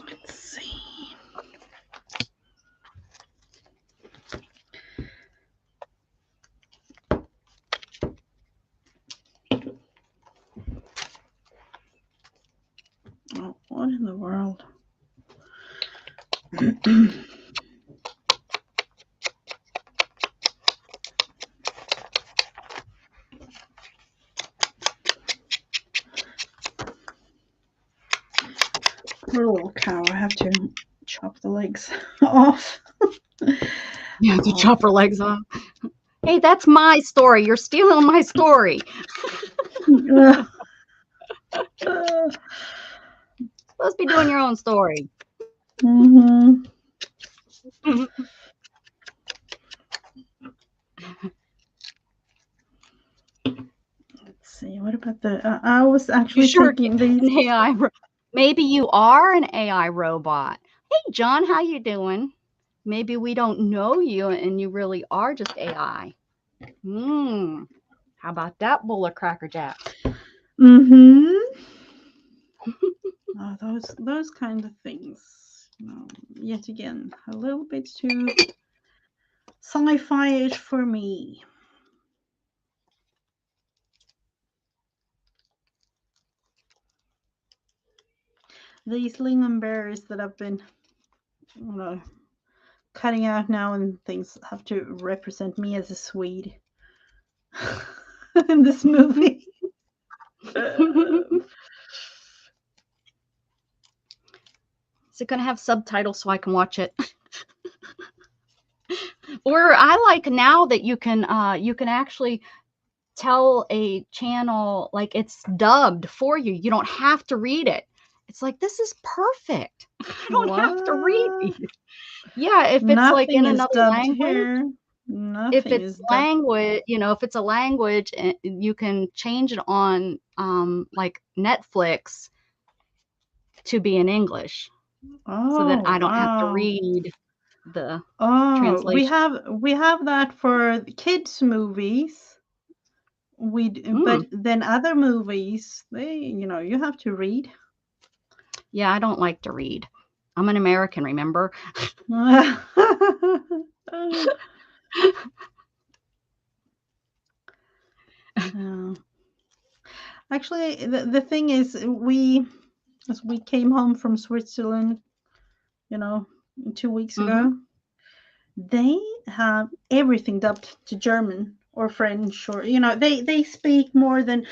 Speaker 2: let's see. Oh, what in the world? Poor little cow. I have to chop the legs off.
Speaker 1: you have to chop her legs off. Hey, that's my story. You're stealing my story.
Speaker 2: Supposed
Speaker 1: to be doing your own story.
Speaker 2: Let's see. What about the? I was actually
Speaker 1: thinking an AI. Maybe you are an AI robot. Hey, John, how you doing? Maybe we don't know you, and you really are just AI. How about that bowl of Cracker Jack?
Speaker 2: Oh, those kind of things. Yet again, a little bit too sci-fi-ish for me. These lingonberries that I've been cutting out now and things have to represent me as a Swede in this movie.
Speaker 1: Is it going to have subtitles so I can watch it? Or I like now that you can actually tell a channel like it's dubbed for you. You don't have to read it. It's like, this is perfect. I don't have to read it. Yeah, if it's like in another language.
Speaker 2: Nothing
Speaker 1: if it's
Speaker 2: is dubbed.
Speaker 1: language, if it's a language, you can change it on like Netflix to be in English, so that I don't have to read the translation.
Speaker 2: We have that for kids movies. But then other movies, you have to read.
Speaker 1: Yeah, I don't like to read. I'm an American, remember?
Speaker 2: Actually, the thing is, as we came home from Switzerland, 2 weeks ago, they have everything dubbed to German or French, or they speak more than,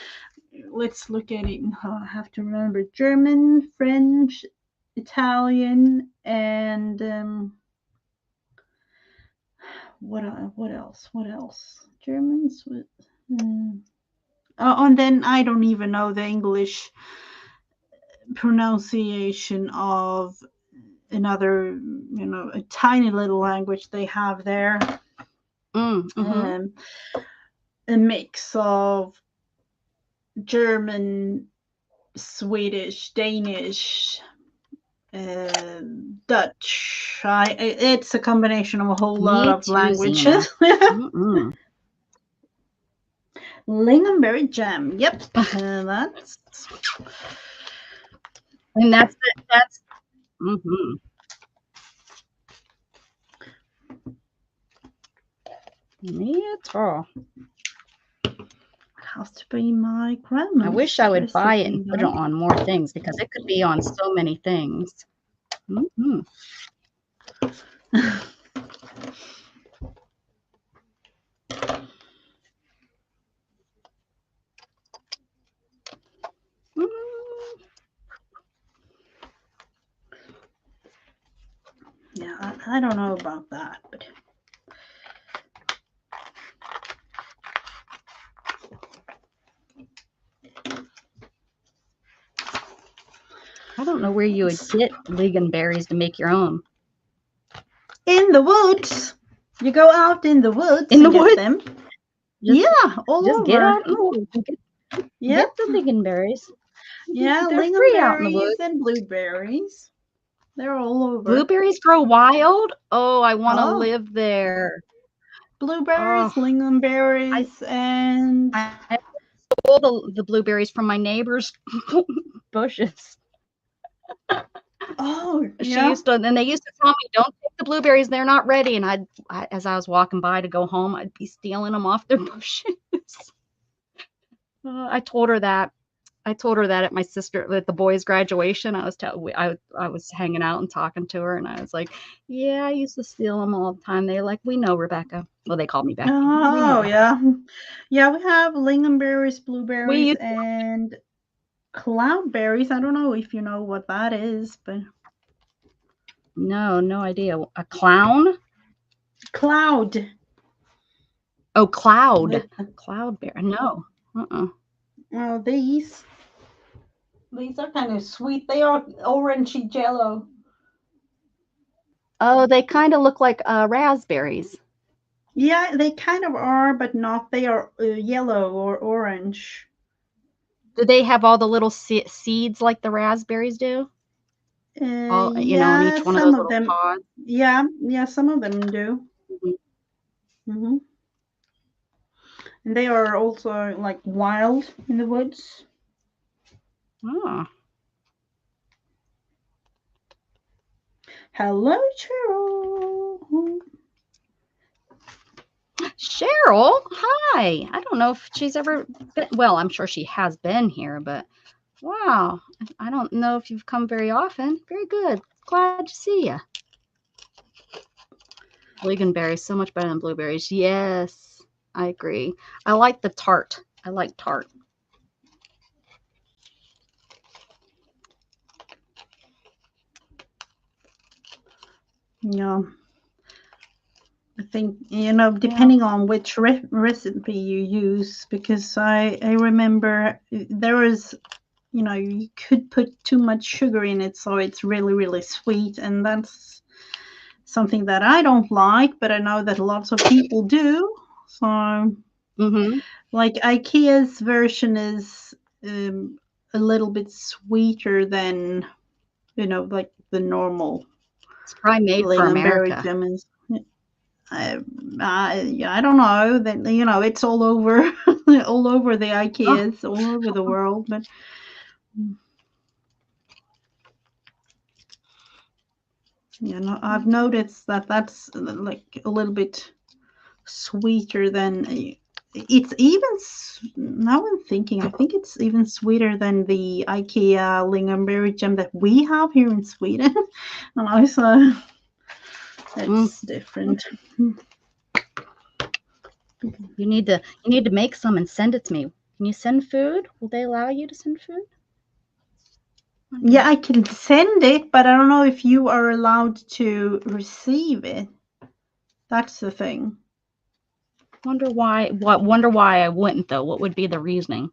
Speaker 2: let's look at it. I have to remember: German, French, Italian, and what else? German, and then I don't even know the English pronunciation of another, a tiny little language they have there. A mix of German, Swedish, Danish, Dutch. It's a combination of a whole lot of languages. Lingonberry jam. Yep. That's.
Speaker 1: And that's. Me at all.
Speaker 2: Has to be my grandma's.
Speaker 1: I wish I would buy it and put it on more things, because it could be on so many things.
Speaker 2: Yeah, I don't know about that, but.
Speaker 1: I don't know where you would get lingonberries to make your own.
Speaker 2: In the woods. You go out in the woods and get them. All over.
Speaker 1: Get out in the woods and get the lingonberries.
Speaker 2: Yeah, lingonberries and blueberries. They're all over.
Speaker 1: Blueberries grow wild? Oh, I want to live there.
Speaker 2: Blueberries, lingonberries, and
Speaker 1: I stole the blueberries from my neighbor's bushes. She used to, and they used to tell me, "Don't take the blueberries; they're not ready." And I, as I was walking by to go home, I'd be stealing them off their bushes. I told her that at my sister, at the boys' graduation. I was hanging out and talking to her, and I was like, "Yeah, I used to steal them all the time." They're like, "We know, Rebecca." Well, they called me Becky.
Speaker 2: Oh, yeah. Yeah, we have lingonberries, blueberries, and cloudberries. I don't know if you know what that is, but
Speaker 1: no idea. A clown?
Speaker 2: Cloud.
Speaker 1: Oh, cloud. Cloudberry. No.
Speaker 2: Oh, these are kind of sweet. They are orangey jello.
Speaker 1: Oh, they kind of look like raspberries.
Speaker 2: Yeah, they kind of are, but not. They are yellow or orange.
Speaker 1: Do they have all the little seeds like the raspberries do? In each one of those little pods?
Speaker 2: Yeah, some of them do. And they are also like wild in the woods.
Speaker 1: Oh.
Speaker 2: Hello, Cheryl.
Speaker 1: Cheryl, hi. I don't know if she's ever been, well, I'm sure she has been here, but wow. I don't know if you've come very often. Very good. Glad to see you. Lingonberries, so much better than blueberries. Yes, I agree. I like the tart. I like tart.
Speaker 2: Yeah. I think, depending on which recipe you use, because I remember there was, you could put too much sugar in it, so it's really, really sweet. And that's something that I don't like, but I know that lots of people do. So,
Speaker 1: Mm-hmm.
Speaker 2: like IKEA's version is a little bit sweeter than, like the normal
Speaker 1: It's probably made for
Speaker 2: lingonberry
Speaker 1: America.
Speaker 2: jam is. I don't know that, it's all over all over the
Speaker 1: Oh,
Speaker 2: IKEAs all over the world, but I've noticed that that's like a little bit sweeter than it's even now I'm thinking, I think it's even sweeter than the IKEA lingonberry jam that we have here in Sweden. And also
Speaker 1: mm.
Speaker 2: it's different.
Speaker 1: You need to make some and send it to me. Can you send food? Will they allow you to send food?
Speaker 2: Yeah, I can send it, but I don't know if you are allowed to receive it. That's the thing.
Speaker 1: Wonder why I wouldn't though. What would be the reasoning?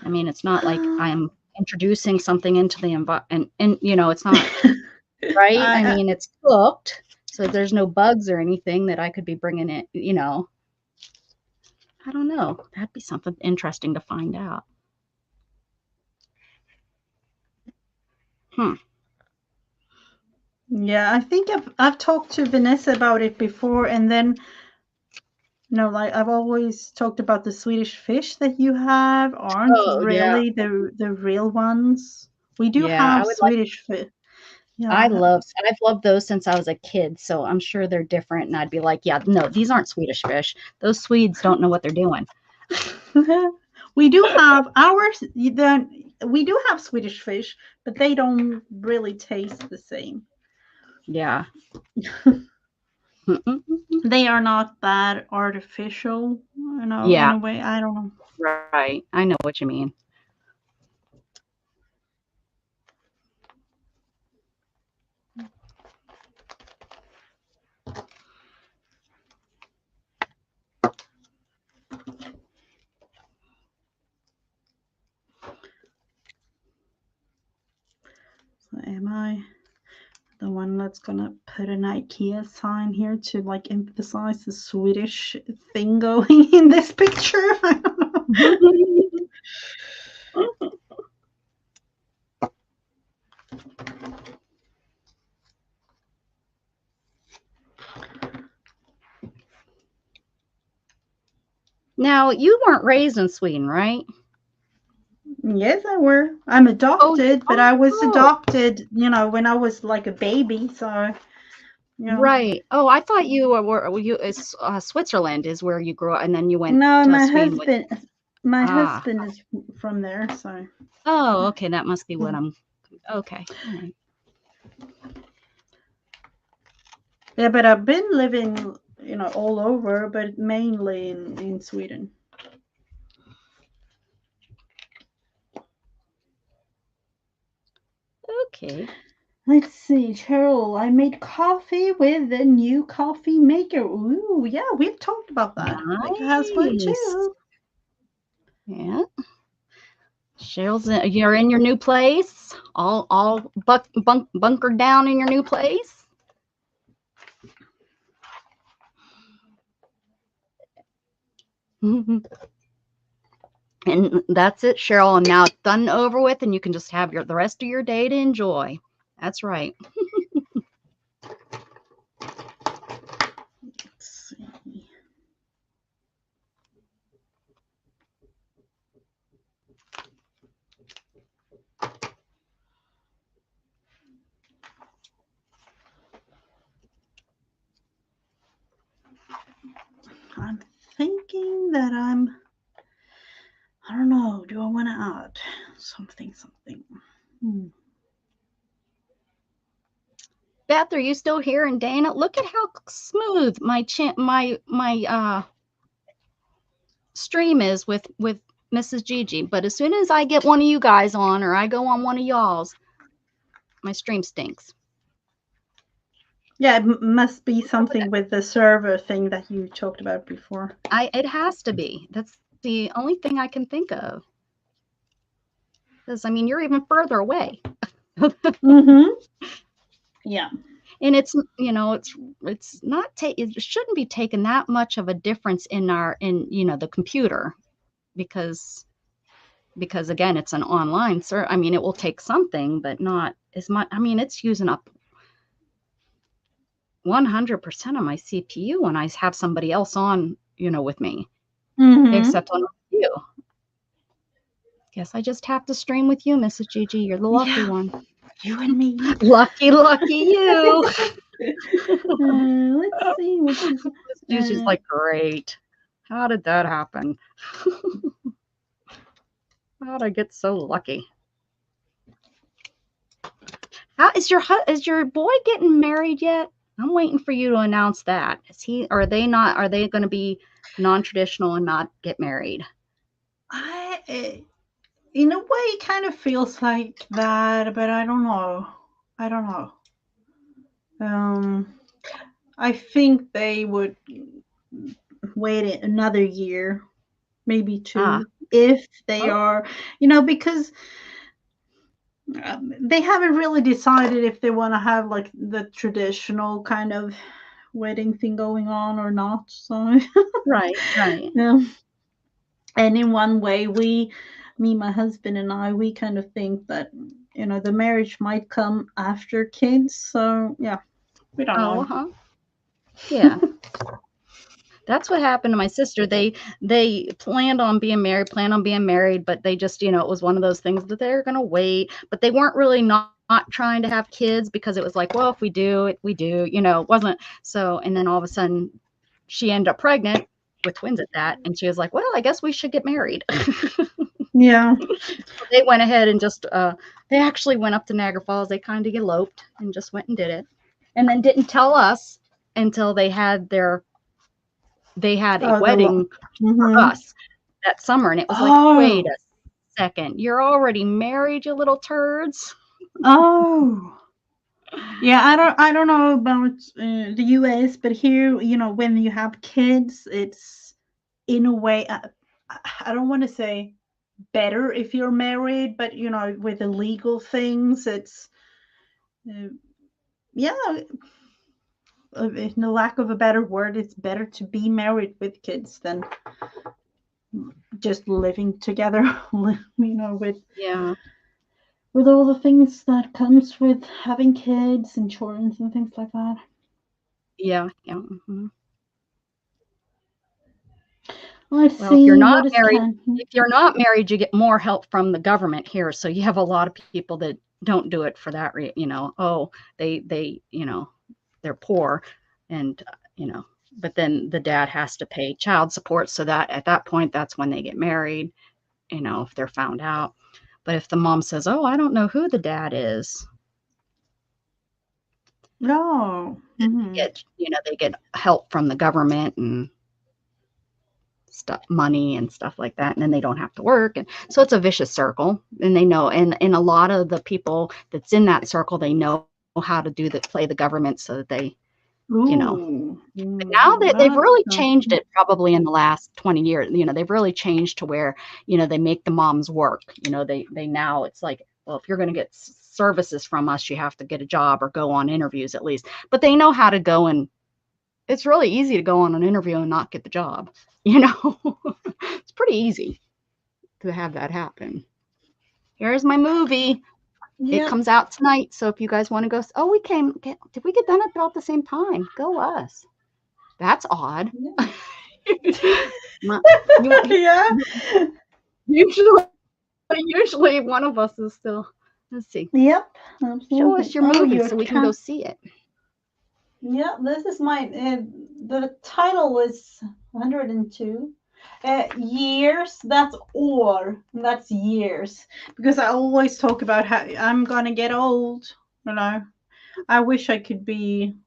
Speaker 1: I mean, it's not like I'm introducing something into the environment, and it's not right. I mean, it's cooked, so there's no bugs or anything that I could be bringing in. I don't know. That'd be something interesting to find out.
Speaker 2: Yeah, I think I've talked to Vanessa about it before, and then like I've always talked about the Swedish fish that you have aren't really the real ones. We do have
Speaker 1: I would like.
Speaker 2: Swedish fish. Yeah,
Speaker 1: I've loved those since I was a kid, so I'm sure they're different. And I'd be like, yeah, no, these aren't Swedish fish. Those Swedes don't know what they're doing.
Speaker 2: we do have ours. We do have Swedish fish, but they don't really taste the same.
Speaker 1: Yeah.
Speaker 2: They are not that artificial, in a way. I don't know.
Speaker 1: Right. I know what you mean.
Speaker 2: So am I the one that's gonna put an IKEA sign here to like emphasize the Swedish thing going in this picture? I don't know.
Speaker 1: Now, you weren't raised in Sweden, right?
Speaker 2: Yes, I were. I'm adopted, but I was adopted, when I was like a baby. So,
Speaker 1: Right. Oh, I thought you were Switzerland is where you grew up, and then you went
Speaker 2: no,
Speaker 1: to
Speaker 2: my
Speaker 1: Sweden.
Speaker 2: husband is from there. So.
Speaker 1: Oh, okay. That must be what I'm. Okay. All right.
Speaker 2: Yeah, but I've been living, all over, but mainly in Sweden.
Speaker 1: Okay.
Speaker 2: Let's see, Cheryl. I made coffee with a new coffee maker. Ooh, yeah, we've talked about that. Nice. Has one too.
Speaker 1: Yeah. Cheryl's you're in your new place, all bunkered down in your new place. And that's it, Cheryl. And now it's done and over with, and you can just have the rest of your day to enjoy. That's right.
Speaker 2: Let's see. I'm thinking that I don't know. Do I want to add something?
Speaker 1: Beth, are you still here? And Dana, look at how smooth my stream is with Mrs. Gigi. But as soon as I get one of you guys on, or I go on one of y'all's, my stream stinks.
Speaker 2: Yeah, it must be something with the server thing that you talked about before.
Speaker 1: It has to be. That's the only thing I can think of. Because I mean, you're even further away.
Speaker 2: Mm-hmm. Yeah.
Speaker 1: And it's, it's not it shouldn't be taking that much of a difference in the computer, because again, it's an online I mean, it will take something, but not as much. I mean, it's using up 100% of my CPU when I have somebody else on, with me, except on you. Guess I just have to stream with you, Mrs. Gigi. You're the lucky one.
Speaker 2: You and me.
Speaker 1: Lucky you.
Speaker 2: Let's see what this.
Speaker 1: Gigi's like, great. How did that happen? How'd I get so lucky? How is your boy getting married yet? I'm waiting for you to announce that. Are they going to be non-traditional and not get married?
Speaker 2: In a way, it kind of feels like that, but I don't know. I think they would wait another year, maybe 2, if they are, because they haven't really decided if they want to have like the traditional kind of wedding thing going on or not. So
Speaker 1: right.
Speaker 2: Yeah. And in one way, me, my husband and I, we kind of think that, the marriage might come after kids. So yeah, we don't know.
Speaker 1: Yeah. That's what happened to my sister. They planned on being married, but they just, it was one of those things that they're going to wait, but they weren't really not trying to have kids, because it was like, well, if we do, we do, it wasn't. So, and then all of a sudden she ended up pregnant with twins at that. And she was like, well, I guess we should get married.
Speaker 2: Yeah.
Speaker 1: So they went ahead and just, they actually went up to Niagara Falls. They kind of eloped and just went and did it. And then didn't tell us until they had a wedding for us that summer. And it was like, wait a second, you're already married, you little turds.
Speaker 2: Oh. Yeah, I don't know about the US, but here, when you have kids, it's in a way, I don't want to say better if you're married, but with the legal things, it's yeah, in the lack of a better word, it's better to be married with kids than just living together, with all the things that comes with having kids, insurance and things like that.
Speaker 1: Yeah. Mm-hmm.
Speaker 2: Let's
Speaker 1: Well,
Speaker 2: see.
Speaker 1: if you're not married, you get more help from the government here. So you have a lot of people that don't do it for that reason. They're poor, and but then the dad has to pay child support. So that at that point, that's when they get married. If they're found out. But if the mom says, "Oh, I don't know who the dad is,"
Speaker 2: no,
Speaker 1: they get help from the government and stuff, money and stuff like that, and then they don't have to work, and so it's a vicious circle. And they know, and a lot of the people that's in that circle, they know how to play the government, so that they, but now that they've really changed it, probably in the last 20 years, they've really changed to where, they make the moms work. They now, it's like, well, if you're going to get services from us, you have to get a job or go on interviews at least. But they know how to go, and it's really easy to go on an interview and not get the job. It's pretty easy to have that happen. Here's my movie. Yep. It comes out tonight. So if you guys want to go, did we get done at about the same time? Go us. That's odd.
Speaker 2: Yeah.
Speaker 1: Usually one of us is still, let's see.
Speaker 2: Yep. Absolutely.
Speaker 1: Show us your movie so we can go see it.
Speaker 2: Yeah, this is the title is 102. Years, that's years. Because I always talk about how I'm going to get old, I wish I could be,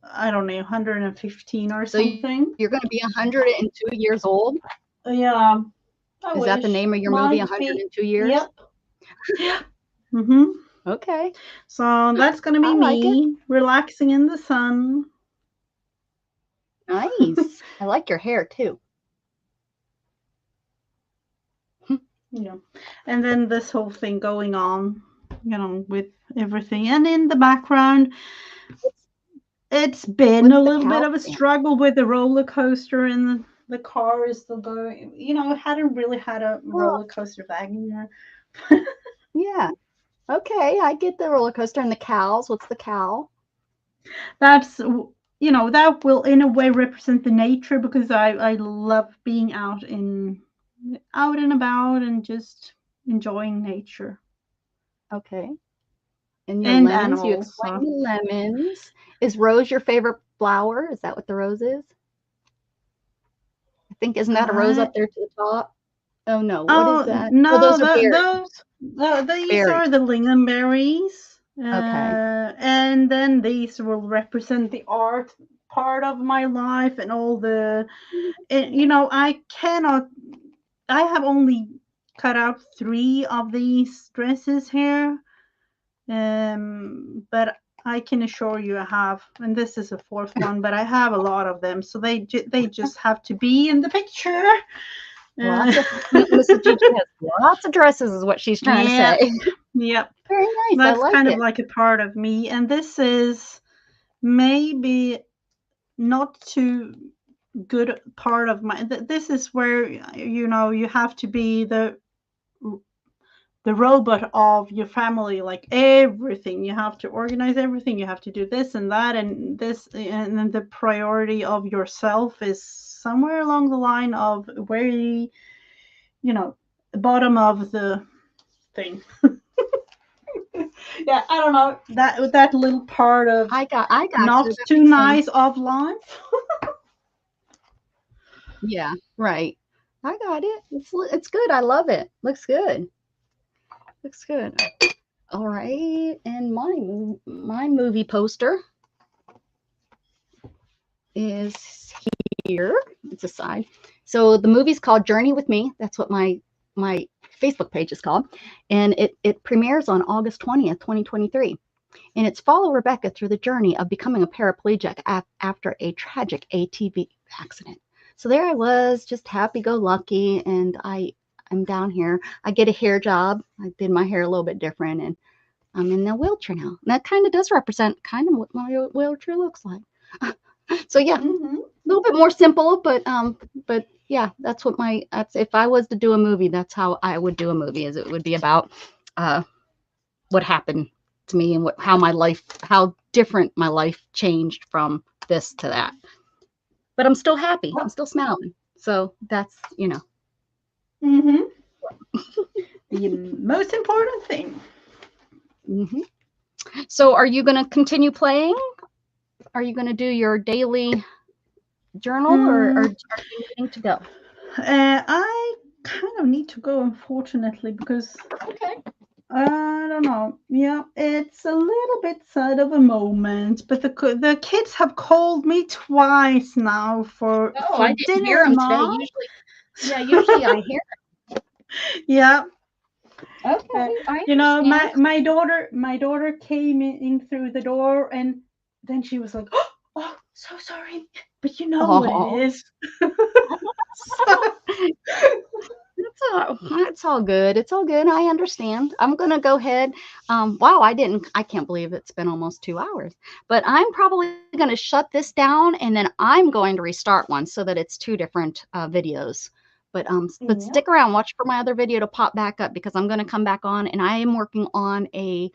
Speaker 2: I don't know, 115 or something.
Speaker 1: You're going to be 102 years old?
Speaker 2: Yeah.
Speaker 1: Is that the name of your movie, 102 Years?
Speaker 2: Yep. Yeah. Mm-hmm.
Speaker 1: Okay.
Speaker 2: So that's going to be me relaxing in the sun.
Speaker 1: Nice. I like your hair too.
Speaker 2: Yeah. And then this whole thing going on. with everything. And in the background, it's been
Speaker 1: What's
Speaker 2: a
Speaker 1: the
Speaker 2: little bit
Speaker 1: cow
Speaker 2: of a
Speaker 1: stand?
Speaker 2: struggle with the roller coaster, and the car is still going. It hadn't really had a
Speaker 1: Oh,
Speaker 2: roller coaster Wagoneer.
Speaker 1: yeah. Okay, I get the roller coaster and the cows. What's the cow?
Speaker 2: That's that will in a way represent the nature, because I love being out and about and just enjoying nature
Speaker 1: Okay. And your
Speaker 2: and
Speaker 1: lemons, you
Speaker 2: animals.
Speaker 1: explained the lemons. Is rose your favorite flower? Is that what the rose is? I think, isn't that a rose up
Speaker 2: I
Speaker 1: there to the top? Oh no, what is
Speaker 2: Oh
Speaker 1: that? Oh,
Speaker 2: no,
Speaker 1: those are berries.
Speaker 2: these
Speaker 1: Berries.
Speaker 2: are the lingonberries,
Speaker 1: Okay.
Speaker 2: and then these will represent the art part of my life and all the. I have only cut out 3 of these dresses here, but I can assure you I have, and this is a 4th one, but I have a lot of them, so they just have to be in the picture.
Speaker 1: Lots of Mrs. Gigi has lots of dresses, is what she's trying to
Speaker 2: Yeah,
Speaker 1: say.
Speaker 2: yep.
Speaker 1: Very nice. I
Speaker 2: That's
Speaker 1: like
Speaker 2: kind of
Speaker 1: it.
Speaker 2: like a part of me, and this is maybe not too good part of my. This is where you have to be the robot of your family, like everything. You have to organize everything. You have to do this and that and this, and then the priority of yourself is somewhere along the line of where the bottom of the thing. Yeah, I don't know, that little part of
Speaker 1: I got you.
Speaker 2: not
Speaker 1: That
Speaker 2: too
Speaker 1: makes sense.
Speaker 2: nice of life.
Speaker 1: Yeah, right. I got it. It's good. I love it. Looks good. Looks good. All right. And my movie poster is here. It's a side. So the movie's called Journey with Me. That's what my Facebook page is called. And it premieres on August 20th, 2023. And it's follow Rebecca through the journey of becoming a paraplegic after a tragic ATV accident. So there I was, just happy-go-lucky, and I'm down here. I get a hair job. I did my hair a little bit different, and I'm in a wheelchair now. And that kind of does represent kind of what my wheelchair looks like. So yeah,
Speaker 2: Mm-hmm.
Speaker 1: a little bit more simple, but yeah, that's if I was to do a movie, that's how I would do a movie. Is it would be about what happened to me and how different my life changed from this to that. But I'm still happy. I'm still smiling. So that's
Speaker 2: Mm-hmm. The most important thing.
Speaker 1: Mm-hmm. So are you going to continue playing? Are you going to do your daily journal, or are you needing to go?
Speaker 2: I kind of need to go, unfortunately, because
Speaker 1: Okay.
Speaker 2: I don't know. Yeah, it's a little bit sad of a moment, but the kids have called me twice now for
Speaker 1: Oh, I didn't hear
Speaker 2: dinner,
Speaker 1: them today.
Speaker 2: Mom.
Speaker 1: Usually I hear.
Speaker 2: Yeah.
Speaker 1: Okay, I understand.
Speaker 2: My daughter came in through the door, and then she was like, "Oh, so sorry, but you know what it
Speaker 1: Oh,
Speaker 2: is."
Speaker 1: it's all good. It's all good. I understand. I'm gonna go ahead. Wow, I can't believe it's been almost 2 hours. But I'm probably gonna shut this down, and then I'm going to restart one so that it's 2 different videos. But
Speaker 2: Yeah.
Speaker 1: stick around, watch for my other video to pop back up, because I'm gonna come back on, and I am working on a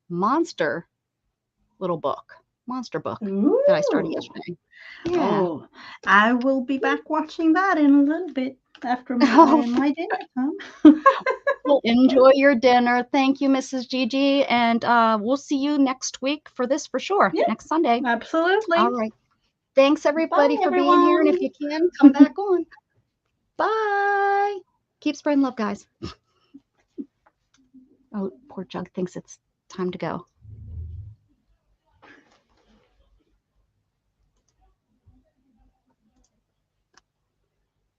Speaker 1: monster monster book that I started
Speaker 2: Ooh.
Speaker 1: yesterday. Yeah.
Speaker 2: Oh, I will be back watching that in a little bit after my dinner time.
Speaker 1: Well, enjoy your dinner. Thank you, Mrs. Gigi, and we'll see you next week for this for sure,
Speaker 2: Yeah,
Speaker 1: next Sunday.
Speaker 2: absolutely.
Speaker 1: All right. Thanks,
Speaker 2: Bye,
Speaker 1: everybody, for being here, and
Speaker 2: everyone.
Speaker 1: if you can, come back on. Bye. Keep spreading love, guys. Oh, poor Jug thinks it's time to go.